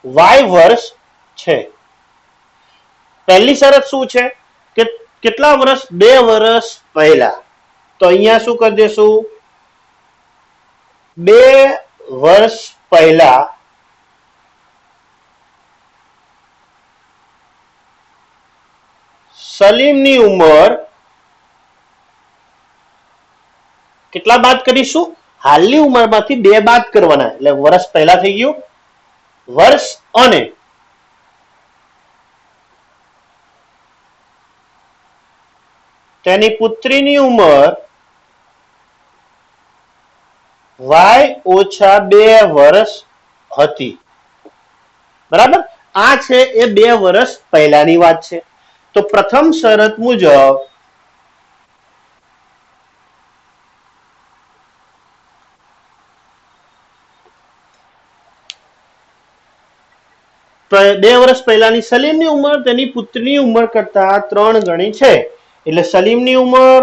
y વર્ષ છે. પહેલી શરત શું છે કે કેટલા વર્ષ? 2 વર્ષ પહેલા. તો અહીંયા શું કરી દેશું? 2 વર્ષ પહેલા સલીમની ઉંમર કેટલા બાદ કરીશું? હાલની ઉંમરમાંથી 2 બાદ કરવાના, એટલે વર્ષ પહેલા થઈ ગયું. વર્ષ અને તેની પુત્રીની ઉંમર y ઓછા 2 વર્ષ હતી. બરાબર. આ છે એ 2 વર્ષ પહેલાની વાત છે. તો પ્રથમ શરત મુજબ બે વર્ષ પહેલાની સલીમની ઉંમર તેની પુત્રીની ઉંમર કરતા 3 ગણી છે. એટલે સલીમની ઉંમર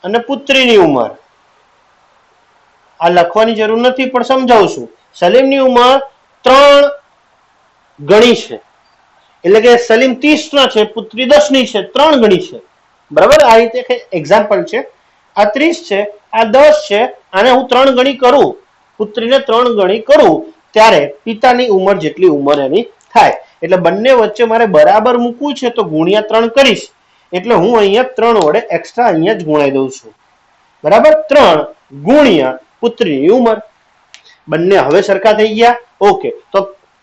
અને પુત્રીની ઉંમર આ લખવાની જરૂર નથી, પણ સમજાવું છું. સલીમની ઉંમર 3 ગણી છે, એટલે કે સલીમ 30 ના છે, પુત્રી 10 ની છે, 3 ગણી છે. બરાબર. આ રીતે એક્ઝામ્પલ છે. આ 30 છે, આ 10 છે, આને હું 3 ગણી કરું, પુત્રીને 3 ગણી કરું, ત્યારે પિતાની ઉંમર જેટલી ઉંમર એની થાય. એટલે બંને વચ્ચે મારે બરાબર મૂકવું છે તો ગુણ્યા 3 કરીશ. એટલે હું અહીંયા 3 વડે એક્સ્ટ્રા અહીંયા જ ગુણાઈ દઉં છું. બરાબર. 3 ગુણ્યા પુત્રીની ઉંમર. બંને હવે સરખા થઈ ગયા. ઓકે. તો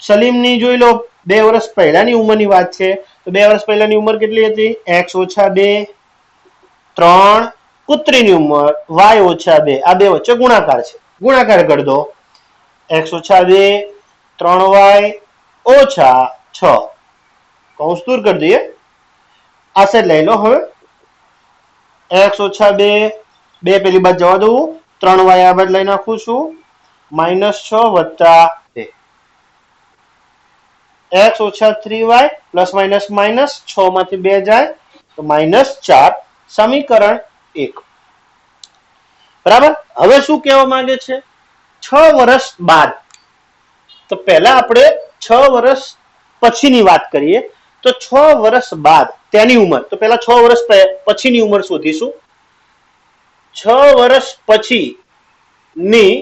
સલીમની જોઈ લો, 2 વર્ષ પહેલાની ઉંમરની વાત છે. તો 2 વર્ષ પહેલાની ઉંમર કેટલી હતી? x ઓછા 2, 3. પુત્રીની ઉંમર y ઓછા 2. આ બે વચ્ચે ગુણાકાર છે, ગુણાકાર કરી દો. x ઓછા 2, 3y ઓછા 6. કૌંસ દૂર કરી દઈએ. આ સાઈડ લઈ લો. હવે x ઓછા 2, 2 પેલી બાદ જવા દઉં, 3y આ બાદ લઈ નાખું છું, -6 વત્તા 2. x ઓછા 3y પ્લસ માઇનસ માઇનસ, 6 માંથી 2 જાય તો -4. સમીકરણ 1. બરાબર. હવે શું કહેવા માંગે છે? 6 વર્ષ બાદ. તો પહેલા આપણે 6 વર્ષ પછીની વાત કરીએ. તો 6 વર્ષ બાદ તેની ઉંમર, તો પહેલા 6 વર્ષ પછીની ઉંમર શોધીશું. 6 વર્ષ પછીની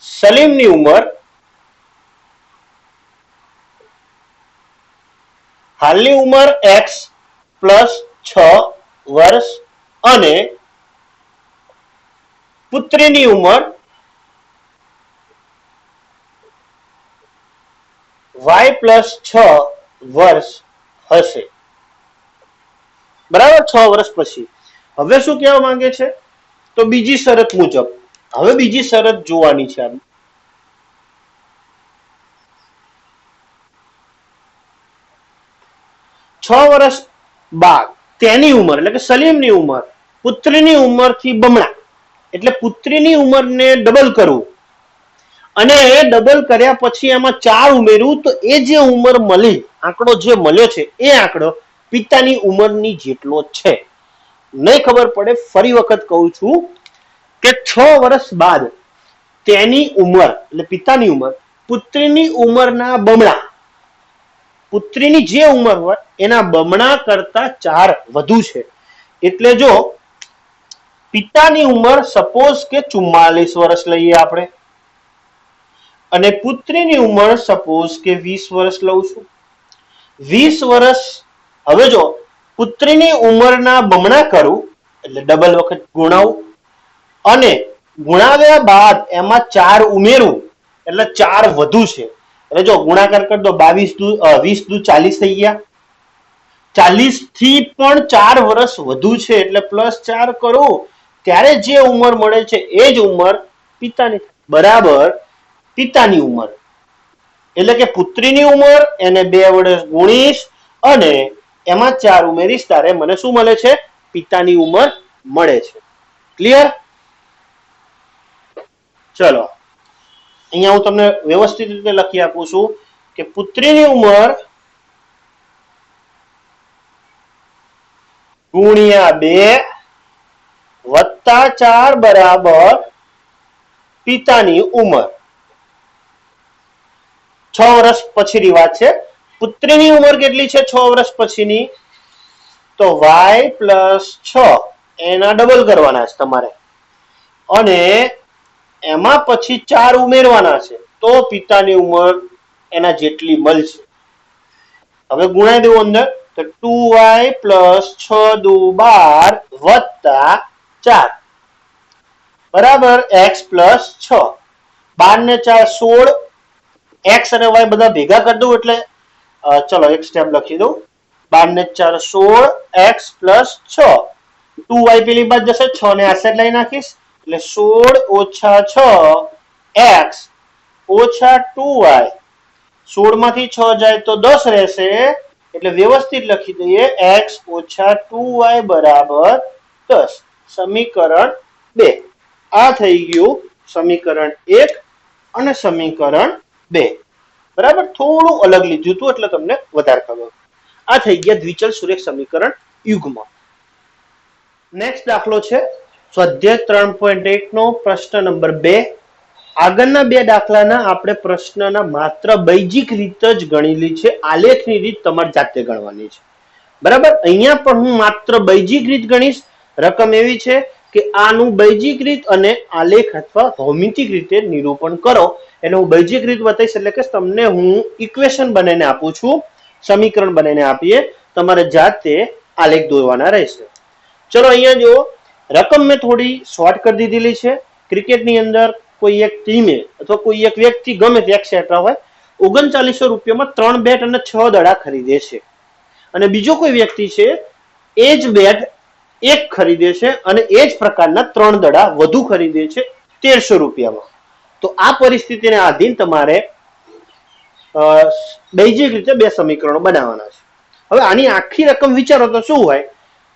સલીમની ઉંમર હાલની ઉંમર x પ્લસ 6 વર્ષ અને પુત્રીની ઉંમર y પ્લસ 6 વર્ષ હશે. બરાબર. 6 વર્ષ પછી. હવે શું કહેવા માંગે છે? તો બીજી શરત મુજબ. હવે બીજી શરત જોવાની છે. 6 વર્ષ બાદ તેની ઉંમર એટલે કે સલીમની ઉંમર પુત્રીની ઉંમરથી બમણા, એટલે પુત્રીની ઉંમરને ડબલ કરવું અને એ ડબલ કર્યા પછી એમાં 4 ઉમેરવું તો એ જે ઉંમર મળી આંકડો જે મળ્યો છે એ આંકડો પિતાની ઉંમરની જેટલો છે. નહીં ખબર પડે ફરી વખત કહું છું કે 6 વર્ષ બાદ તેની ઉંમર એટલે પિતાની ઉંમર પુત્રીની ઉંમરના બમણા, પુત્રીની જે ઉંમર હોય એના બમણા કરતા 4 વધુ છે. એટલે જો પિતાની ઉંમર સપોઝ કે 44 વર્ષ લઈએ આપણે અને પુત્રીની ઉંમર સપોઝ કે 20 વર્ષ લઉં છું. 20 વર્ષ હવે જો પુત્રીની ઉંમરના બમણા કરું એટલે ડબલ વખત ગુણાવું અને ગુણાવ્યા બાદ એમાં 4 ઉમેરું એટલે 4 વધુ છે. એટલે જો ગુણાકાર કરી દો 22 દુ 40 થઈ ગયા. 40 થી પણ 4 વર્ષ વધુ છે એટલે +4 કરો ત્યારે જે ઉંમર મળે છે એ જ ઉંમર પિતાની બરાબર પિતાની ઉંમર. એટલે કે પુત્રીની ઉંમર એને 2 વડે ગુણીશ અને એમાં 4 ઉમેરીશ ત્યારે મને શું મળે છે? પિતાની ઉંમર મળે છે. ક્લિયર? ચલો અહીંયા હું તમને વ્યવસ્થિત રીતે લખી આપું છું કે પુત્રીની ઉંમર ગુણ્યા 2 વત્તા 4 બરાબર પિતાની ઉંમર. 6 વર્ષ પછીની વાત છે. પુત્રીની ઉંમર કેટલી છે 6 વર્ષ પછીની? તો y + 6 એના ડબલ કરવાના છે તમારે અને એમાં પછી 4 ઉમેરવાના છે તો પિતાની ઉંમર એના જેટલી મળશે. હવે ગુણાઈ દેવું અંદર તો 2y + 6 દુ 12 વત્તા 4 બરાબર x + 6. 12 ને 4 16. x અને y બધા ભેગા કરી દઉં એટલે ચલો એક સ્ટેપ લખી દઉં. 12 ને 4 16 x + 6. 2y પેલી બાદ જશે 6 ને આ સાઈડ લઈ નાખીશ એટલે 16 - 6 x - 2y. 16 માંથી 6 જાય તો 10 રહેશે એટલે વ્યવસ્થિત લખી દઈએ x - 2y બરાબર 10. સમીકરણ 2 આ થઈ ગયું સમીકરણ 1 અને સમીકરણ 2. બરાબર થોડું અલગ લીધું હતું એટલે તમને વધારે ખબર. આ થઈ ગયા દ્વિચલ સુરેખ સમીકરણ યુગ્મ. નેક્સ્ટ દાખલો છે સ્વાધ્યાય 3.1 નો પ્રશ્ન નંબર 2. આગળના બે દાખલાના આપણે પ્રશ્નના માત્ર બૈજિક રીત જ ગણેલી છે. આલેખની રીત તમારે જાતે ગણવાની છે. બરાબર અહીંયા પણ હું માત્ર બૈજિક રીત ગણીશ. રકમ એવી છે કે આનું બૈજિક રીત અને આલેખ અથવા ભૌમિતિક રીતે નિરૂપણ કરો એટલે હું બૈજિક રીત બતાવીશ એટલે કે તમને હું ઇક્વેશન બનાવીને આપું છું, સમીકરણ બનાવીને આપીએ, તમારે જાતે આલેખ દોરવાના રહેશે. ચલો અહીંયા જો રકમ મેં થોડી શોર્ટ કરી દીધેલી છે. ક્રિકેટની અંદર કોઈ એક ટીમે અથવા કોઈ એક વ્યક્તિ ગમે તે એક્સેટ્રા હોય 3900 રૂપિયામાં 3 બેટ અને 6 દડા ખરીદે છે અને બીજો કોઈ વ્યક્તિ છે એ જ બેટ એક ખરીદે છે અને એ જ પ્રકારના 3 દડા વધુ ખરીદે છે 1300 રૂપિયામાં. તો આ પરિસ્થિતિને આધીન તમારે બૈજિક રીતે બે સમીકરણો બનાવવાના છે. હવે આની આખી રકમ વિચારો તો શું હોય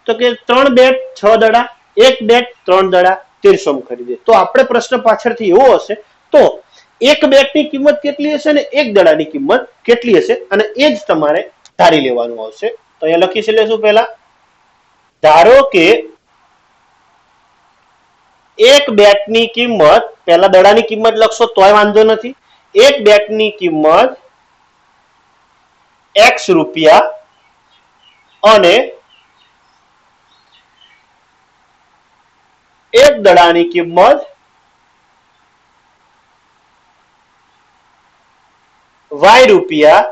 તો કે 3 બેટ 6 દડા, 1 બેટ 3 દડા 1300 ખરીદે. તો આપણે પ્રશ્ન પાછળથી એવો હશે તો એક બેટની કિંમત કેટલી હશે અને એક દડાની કિંમત કેટલી હશે અને એ જ તમારે ધારી લેવાનું આવશે. તો અહીંયા લખી લેશું પહેલા. ધારો કે એક બેટની કિંમત, પહેલા દડાની કિંમત લખશો તોય વાંધો નથી. એક બેટની કિંમત x રૂપિયા અને એક દડાની કિંમત y રૂપિયા.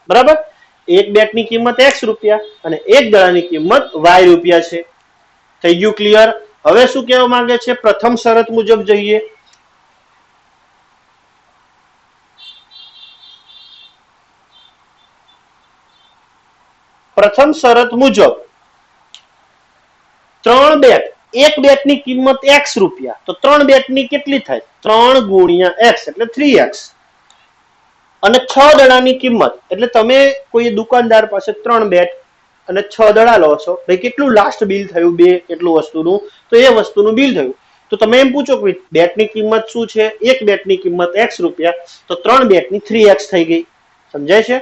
બરાબર એક બેટની કિંમત x રૂપિયા અને એક દડાની કિંમત y રૂપિયા છે. થઈ ગયું ક્લિયર? હવે શું કહેવા માંગે છે પ્રથમ શરત મુજબ જોઈએ. પ્રથમ શરત મુજબ 3 બેટ, એક બેટની કિંમત x રૂપિયા તો 3 બેટની કેટલી થાય? 3 ગુણ્યા x એટલે 3x અને 6 દડાની કિંમત એટલે તમે કોઈ દુકાનદાર પાસે 3 બેટ અને 6 દડા લો છો, ભાઈ કેટલું લાસ્ટ બિલ થયું 2 એટલું વસ્તુનું, તો એ વસ્તુનું બિલ થયું. તો તમે એમ પૂછો કે બેટની કિંમત શું છે? એક બેટની કિંમત x રૂપિયા, તો 3 બેટની 3x થઈ ગઈ. સમજાય છે?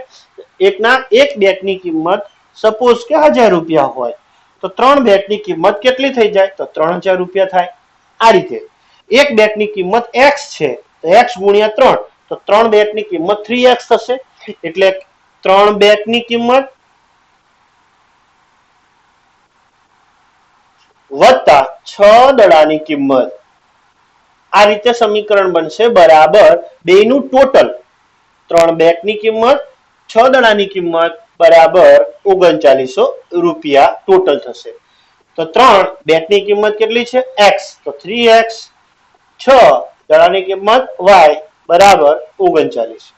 એક બેટની કિંમત સપોઝ કે 1000 રૂપિયા હોય, તો 3 બેટની કિંમત કેટલી થઈ જાય? તો 3000 રૂપિયા થાય. આ રીતે એક બેટની કિંમત x છે, તો x ગુણ્યા 3, તો 3 બેટની કિંમત 3x થશે. એટલે 3 બેટની કિંમત વત્તા 6 દડાની કિંમત, આ રીતે સમીકરણ બનશે બરાબર બેનું ટોટલ. 3 બેટની કિંમત, 6 દડાની કિંમત બરાબર 3900 રૂપિયા ટોટલ થશે. તો 3 બેટની કિંમત કેટલી છે? x, તો 3x, 6 દડાની કિંમત y બરાબર 39.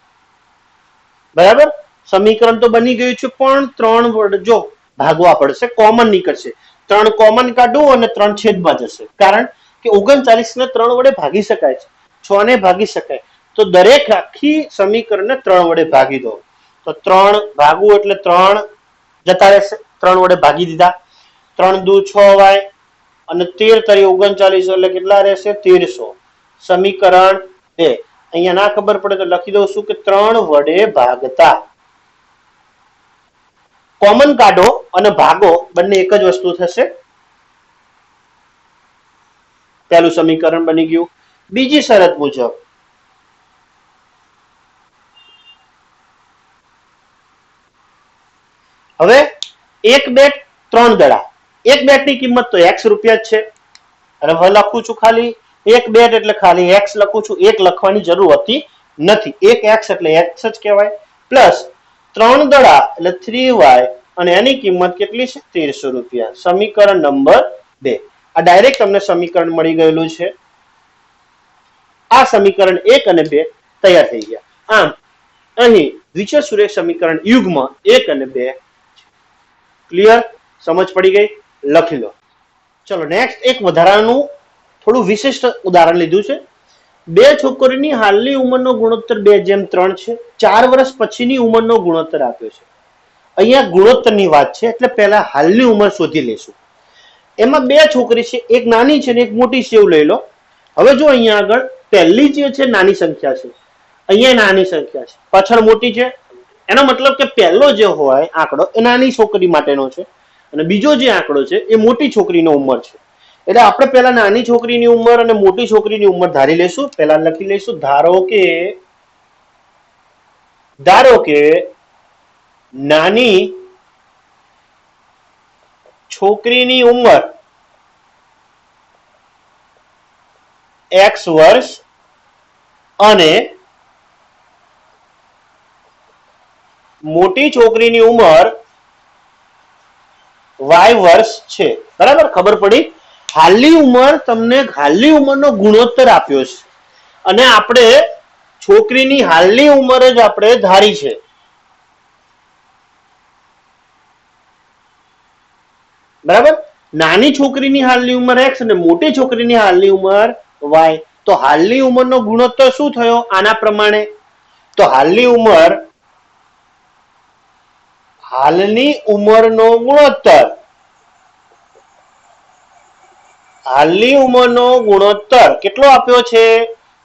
બરાબર, સમીકરણ તો બની ગયું છે, પણ 3 વડે જો ભાગવા પડશે, કોમન નીકળશે. 3 કોમન કાઢવું અને 3 છેદમાં જશે, કારણ કે 39 ને 3 વડે ભાગી શકાય છે, 6 ને ભાગી શકાય. તો દરેક આખી સમીકરણને 3 વડે ભાગી દો. તો 3 ભાગવું એટલે 3 જતા રહેશે, 3 વડે ભાગી દીધા. 3 દુ 6y અને 13 તરી 39, એટલે કેટલા રહેશે? 1300. સમીકરણ 2. અહીંયા ના ખબર પડે તો લખી દઉં છું કે 3 વડે ભાગતા. કોમન કાઢો અને ભાગો, બંને એક જ વસ્તુ થશે. પહેલું સમીકરણ બની ગયું. બીજી શરત મુજબ હવે એક બેટ 3 દડા, એક બેટની કિંમત તો x રૂપિયા જ છે, અને હવે લખું છું ખાલી એક બેટ એટલે ખાલી x લખું છું, એક લખવાની જરૂર હોતી નથી. એક x એટલે x જ કહેવાય, પ્લસ 3 દડા એટલે 3y, અને એની કિંમત કેટલી છે? 1300 રૂપિયા. સમીકરણ નંબર 2. આ ડાયરેક્ટ તમને સમીકરણ મળી ગયેલું છે. આ સમીકરણ 1 અને 2 તૈયાર થઈ ગયા. આમ અહીં દ્વિચર સુરેખ સમીકરણ યુગ્મ 1 અને 2 ક્લિયર? સમજ પડી ગઈ? લખી લો. ચલો નેક્સ્ટ એક વધારાનું થોડું વિશિષ્ટ ઉદાહરણ લીધું છે. બે છોકરીની હાલની ઉંમરનો ગુણોત્તર 2:3 છે. 4 વર્ષ પછીની ઉંમરનો ગુણોત્તર આપ્યો છે. અહીંયા ગુણોત્તરની વાત છે, એટલે પહેલા હાલની ઉંમર શોધી લેશું. એમાં બે છોકરી છે, એક નાની છે ને એક મોટી છે, એવું લઈ લો. હવે જો અહીંયા આગળ પહેલી જે છે નાની સંખ્યા છે, અહીંયા નાની સંખ્યા છે, પાછળ મોટી છે. એનો મતલબ કે પહેલો જે હોય આંકડો એ નાની છોકરી માટેનો છે, અને બીજો જે આંકડો છે એ મોટી છોકરીનો ઉંમર છે. એટલે આપણે પહેલા નાની છોકરીની ઉંમર અને મોટી છોકરીની ઉંમર ધારી લેશું. પહેલા લખી લઈશું, ધારો કે નાની છોકરીની ઉંમર x વર્ષ અને મોટી છોકરીની ઉંમર y વર્ષ છે. બરાબર, ખબર પડી? હાલની ઉંમર, તમને હાલની ઉંમરનો ગુણોત્તર આપ્યો છે, અને આપણે છોકરીની હાલની ઉંમર જ આપણે ધારી છે. બરાબર, નાની છોકરીની હાલની ઉંમર x અને મોટી છોકરીની હાલની ઉંમર y. તો હાલની ઉંમરનો ગુણોત્તર શું થયો? આના પ્રમાણે. તો હાલની ઉંમરનો ગુણોત્તર કેટલો આપ્યો છે?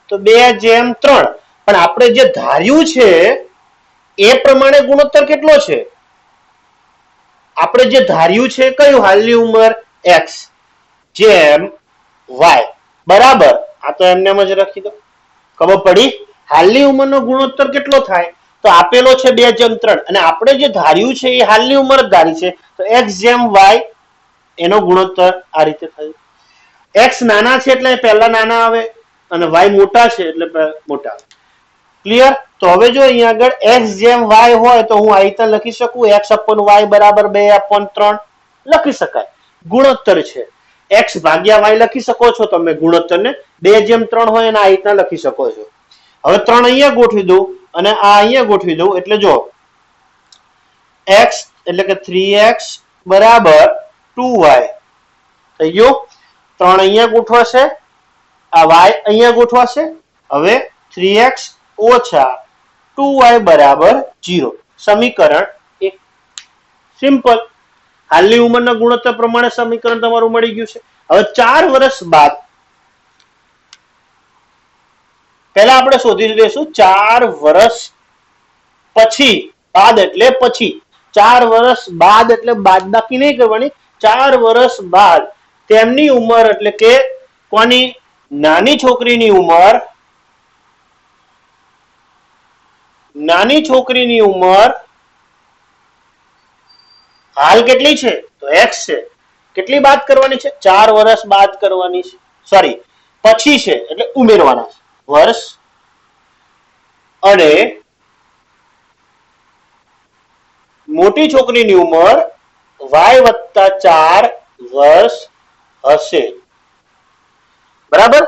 તો 2:3. પણ આપણે જે ધાર્યું છે એ પ્રમાણે ગુણોત્તર કેટલો છે? આપણે જે ધાર્યું છે કયું? હાલની ઉંમર x જેમ y બરાબર. આ તો એમને એમ જ લખી દો. ખબર પડી? હાલની ઉંમરનો ગુણોત્તર કેટલો થાય? તો આપેલો છે 2:3, અને આપણે જે ધાર્યું છે એ હાલની ઉંમર જ ધારી છે, તો x જેમ y એનો ગુણોત્તર આ રીતે થયું. x નાના છે એટલે પહેલા નાના આવે, અને y મોટા છે એટલે મોટા આવે. ક્લિયર? તો હવે જો અહીંયા આગળ x જેમ y હોય તો હું આ રીતે લખી શકું, x/y બરાબર 2/3 લખી શકાય. ગુણોત્તર છે, x ભાગ્યા y લખી શકો છો તમે ગુણોત્તરને. 2:3 હોય અને આ રીતના લખી શકો છો. હવે 3 અહીંયા ગોઠવી દઉં અને આ અહીંયા ગોઠવી દઉં, એટલે જો x એટલે કે 3x બરાબર 2y થઈ ગયું. 3 અહીંયા ગોઠવાશે, આ y અહીંયા ગોઠવાશે. હવે 3x ઓછા 2y બરાબર 0. સમીકરણ 1. સિમ્પલ. હાલની ઉંમરના ગુણોત્તર પ્રમાણે સમીકરણ તમારું મળી ગયું છે. હવે 4 વર્ષ બાદ પહેલા આપણે શોધી લઈશું 4 વર્ષ પછી. બાદ એટલે પછી. 4 વર્ષ બાદ એટલે બાદબાકી નહીં કરવાની. 4 વર્ષ બાદ તેમની ઉંમર એટલે કે કોની? નાની છોકરીની ઉંમર, નાની છોકરીની ઉંમર હાલ કેટલી છે? તો x છે. કેટલી બાદ કરવાની છે? 4 વર્ષ બાદ કરવાની છે. સોરી, પછી છે એટલે ઉમેરવાના છે વર્ષ. અને મોટી છોકરીની ઉંમર y વત્તા 4 વર્ષ હશે. બરાબર.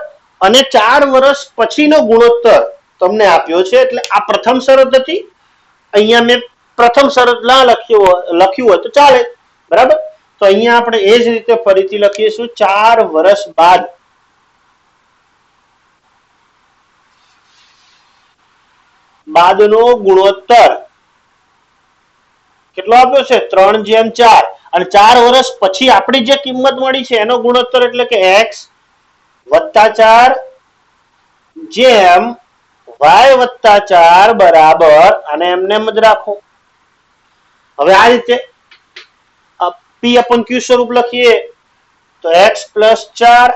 અને 4 વર્ષ પછીનો ગુણોત્તર તમને આપ્યો છે. એટલે આ પ્રથમ શરત હતી. અહીંયા મેં પ્રથમ શરત ના લખ્યું હોય તો ચાલે. બરાબર. તો અહીંયા આપણે એ જ રીતે ફરીથી લખીશું 4 વર્ષ બાદ બાદનો ગુણોત્તર કેટલો આપ્યો છે? 3/4. અને 4 વર્ષ પછી આપણી જે કિંમત મળી છે એનો ગુણોત્તર એટલે કે x વત્તા 4 જેમ y વત્તા 4 બરાબર, અને એમને એમ જ રાખો. હવે આ રીતે p upon q સ્વરૂપ લખીએ તો x પ્લસ 4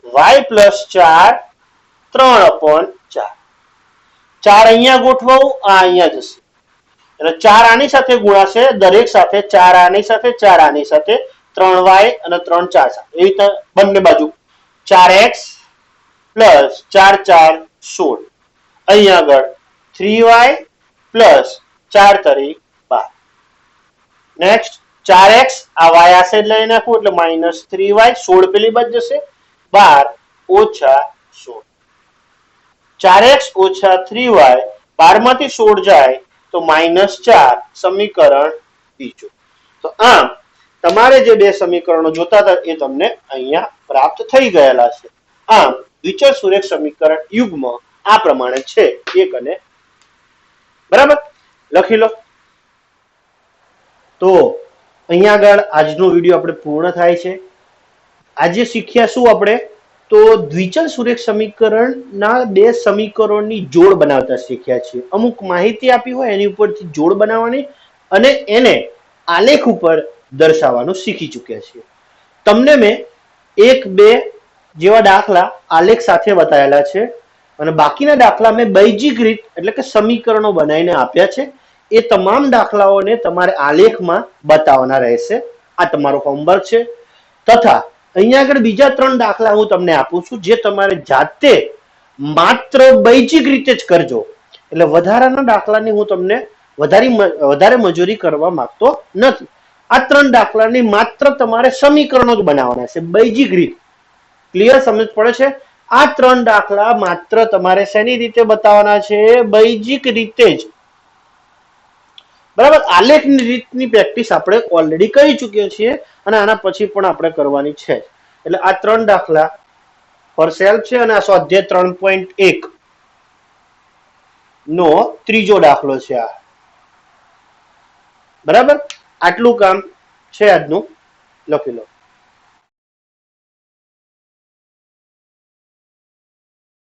y પ્લસ 4 3/4. 4 અહીંયા ગોઠવાવું, આ અહીંયા જશે. એટલે 4 આની સાથે ગુણાશે, દરેક સાથે 4 આની સાથે 4 આની સાથે, 3y અને 3 4 સાથે. એવી રીતે બંને બાજુ 4x પ્લસ 4 4 16. અહીંયા આગળ 3y પ્લસ 4 તરી 12. નેક્સ્ટ 4x આ y આ સાઈડ લઈ નાખું એટલે માઇનસ 3y, 16 પેલી બાજુ જશે, 12 ઓછા 16. 4x ઓછા 3y, 12 માંથી 16 જાય તો -4. સમીકરણ બીજું. તો આમ તમારે જે બે સમીકરણો જોતા હતા એ તમને અહીંયા પ્રાપ્ત થઈ ગયેલા છે. આમ દ્વિચલ સુરેખ સમીકરણ યુગ્મ આ પ્રમાણે છે, 1 અને બરાબર. લખી લો. તો અહીંયા આગળ આજનો વિડીયો આપણે પૂર્ણ થાય છે. આજે શીખ્યા શું આપણે? તો દ્વિચલ સુરેખ સમીકરણના બે સમીકરણની જોડ બનાવતા શીખ્યા છીએ. અમુક માહિતી આપી હોય એની ઉપરથી જોડ બનાવવાની અને એને આલેખ ઉપર દર્શાવવાનું શીખી ચૂક્યા છીએ. તમને મેં 1 2 જેવા દાખલા આલેખ સાથે બતાવેલા છે અને બાકીના દાખલા મેં બૈજિક રીત એટલે કે સમીકરણો બનાવીને આપ્યા છે. એ તમામ દાખલાઓને તમારે આલેખમાં બતાવવાના રહેશે. આ તમારો હોમવર્ક છે. તથા અહીંયા આગળ બીજા 3 દાખલા હું તમને આપું છું જે તમારે જાતે માત્ર બૈજિક રીતે જ કરજો. એટલે વધારાના દાખલાની હું તમને વધારે મજૂરી કરવા માંગતો નથી. આ 3 દાખલાની માત્ર તમારે સમીકરણો જ બનાવવાના છે, બૈજિક રીત. ક્લિયર? સમજ પડે છે? આ 3 દાખલા માત્ર તમારે શેની રીતે બતાવવાના છે? બૈજિક રીતે જ. બરાબર. આલેખની રીતની પ્રેક્ટિસ આપણે ઓલરેડી કરી ચૂક્યા છીએ અને આના પછી પણ આપણે કરવાની છે. એટલે આ 3 દાખલા ફોર સેલ્ફ છે અને આ સ્વાધ્યાય 3.1 નો ત્રીજો દાખલો છે આ. બરાબર. આટલું કામ છે આજનું. લખી લો.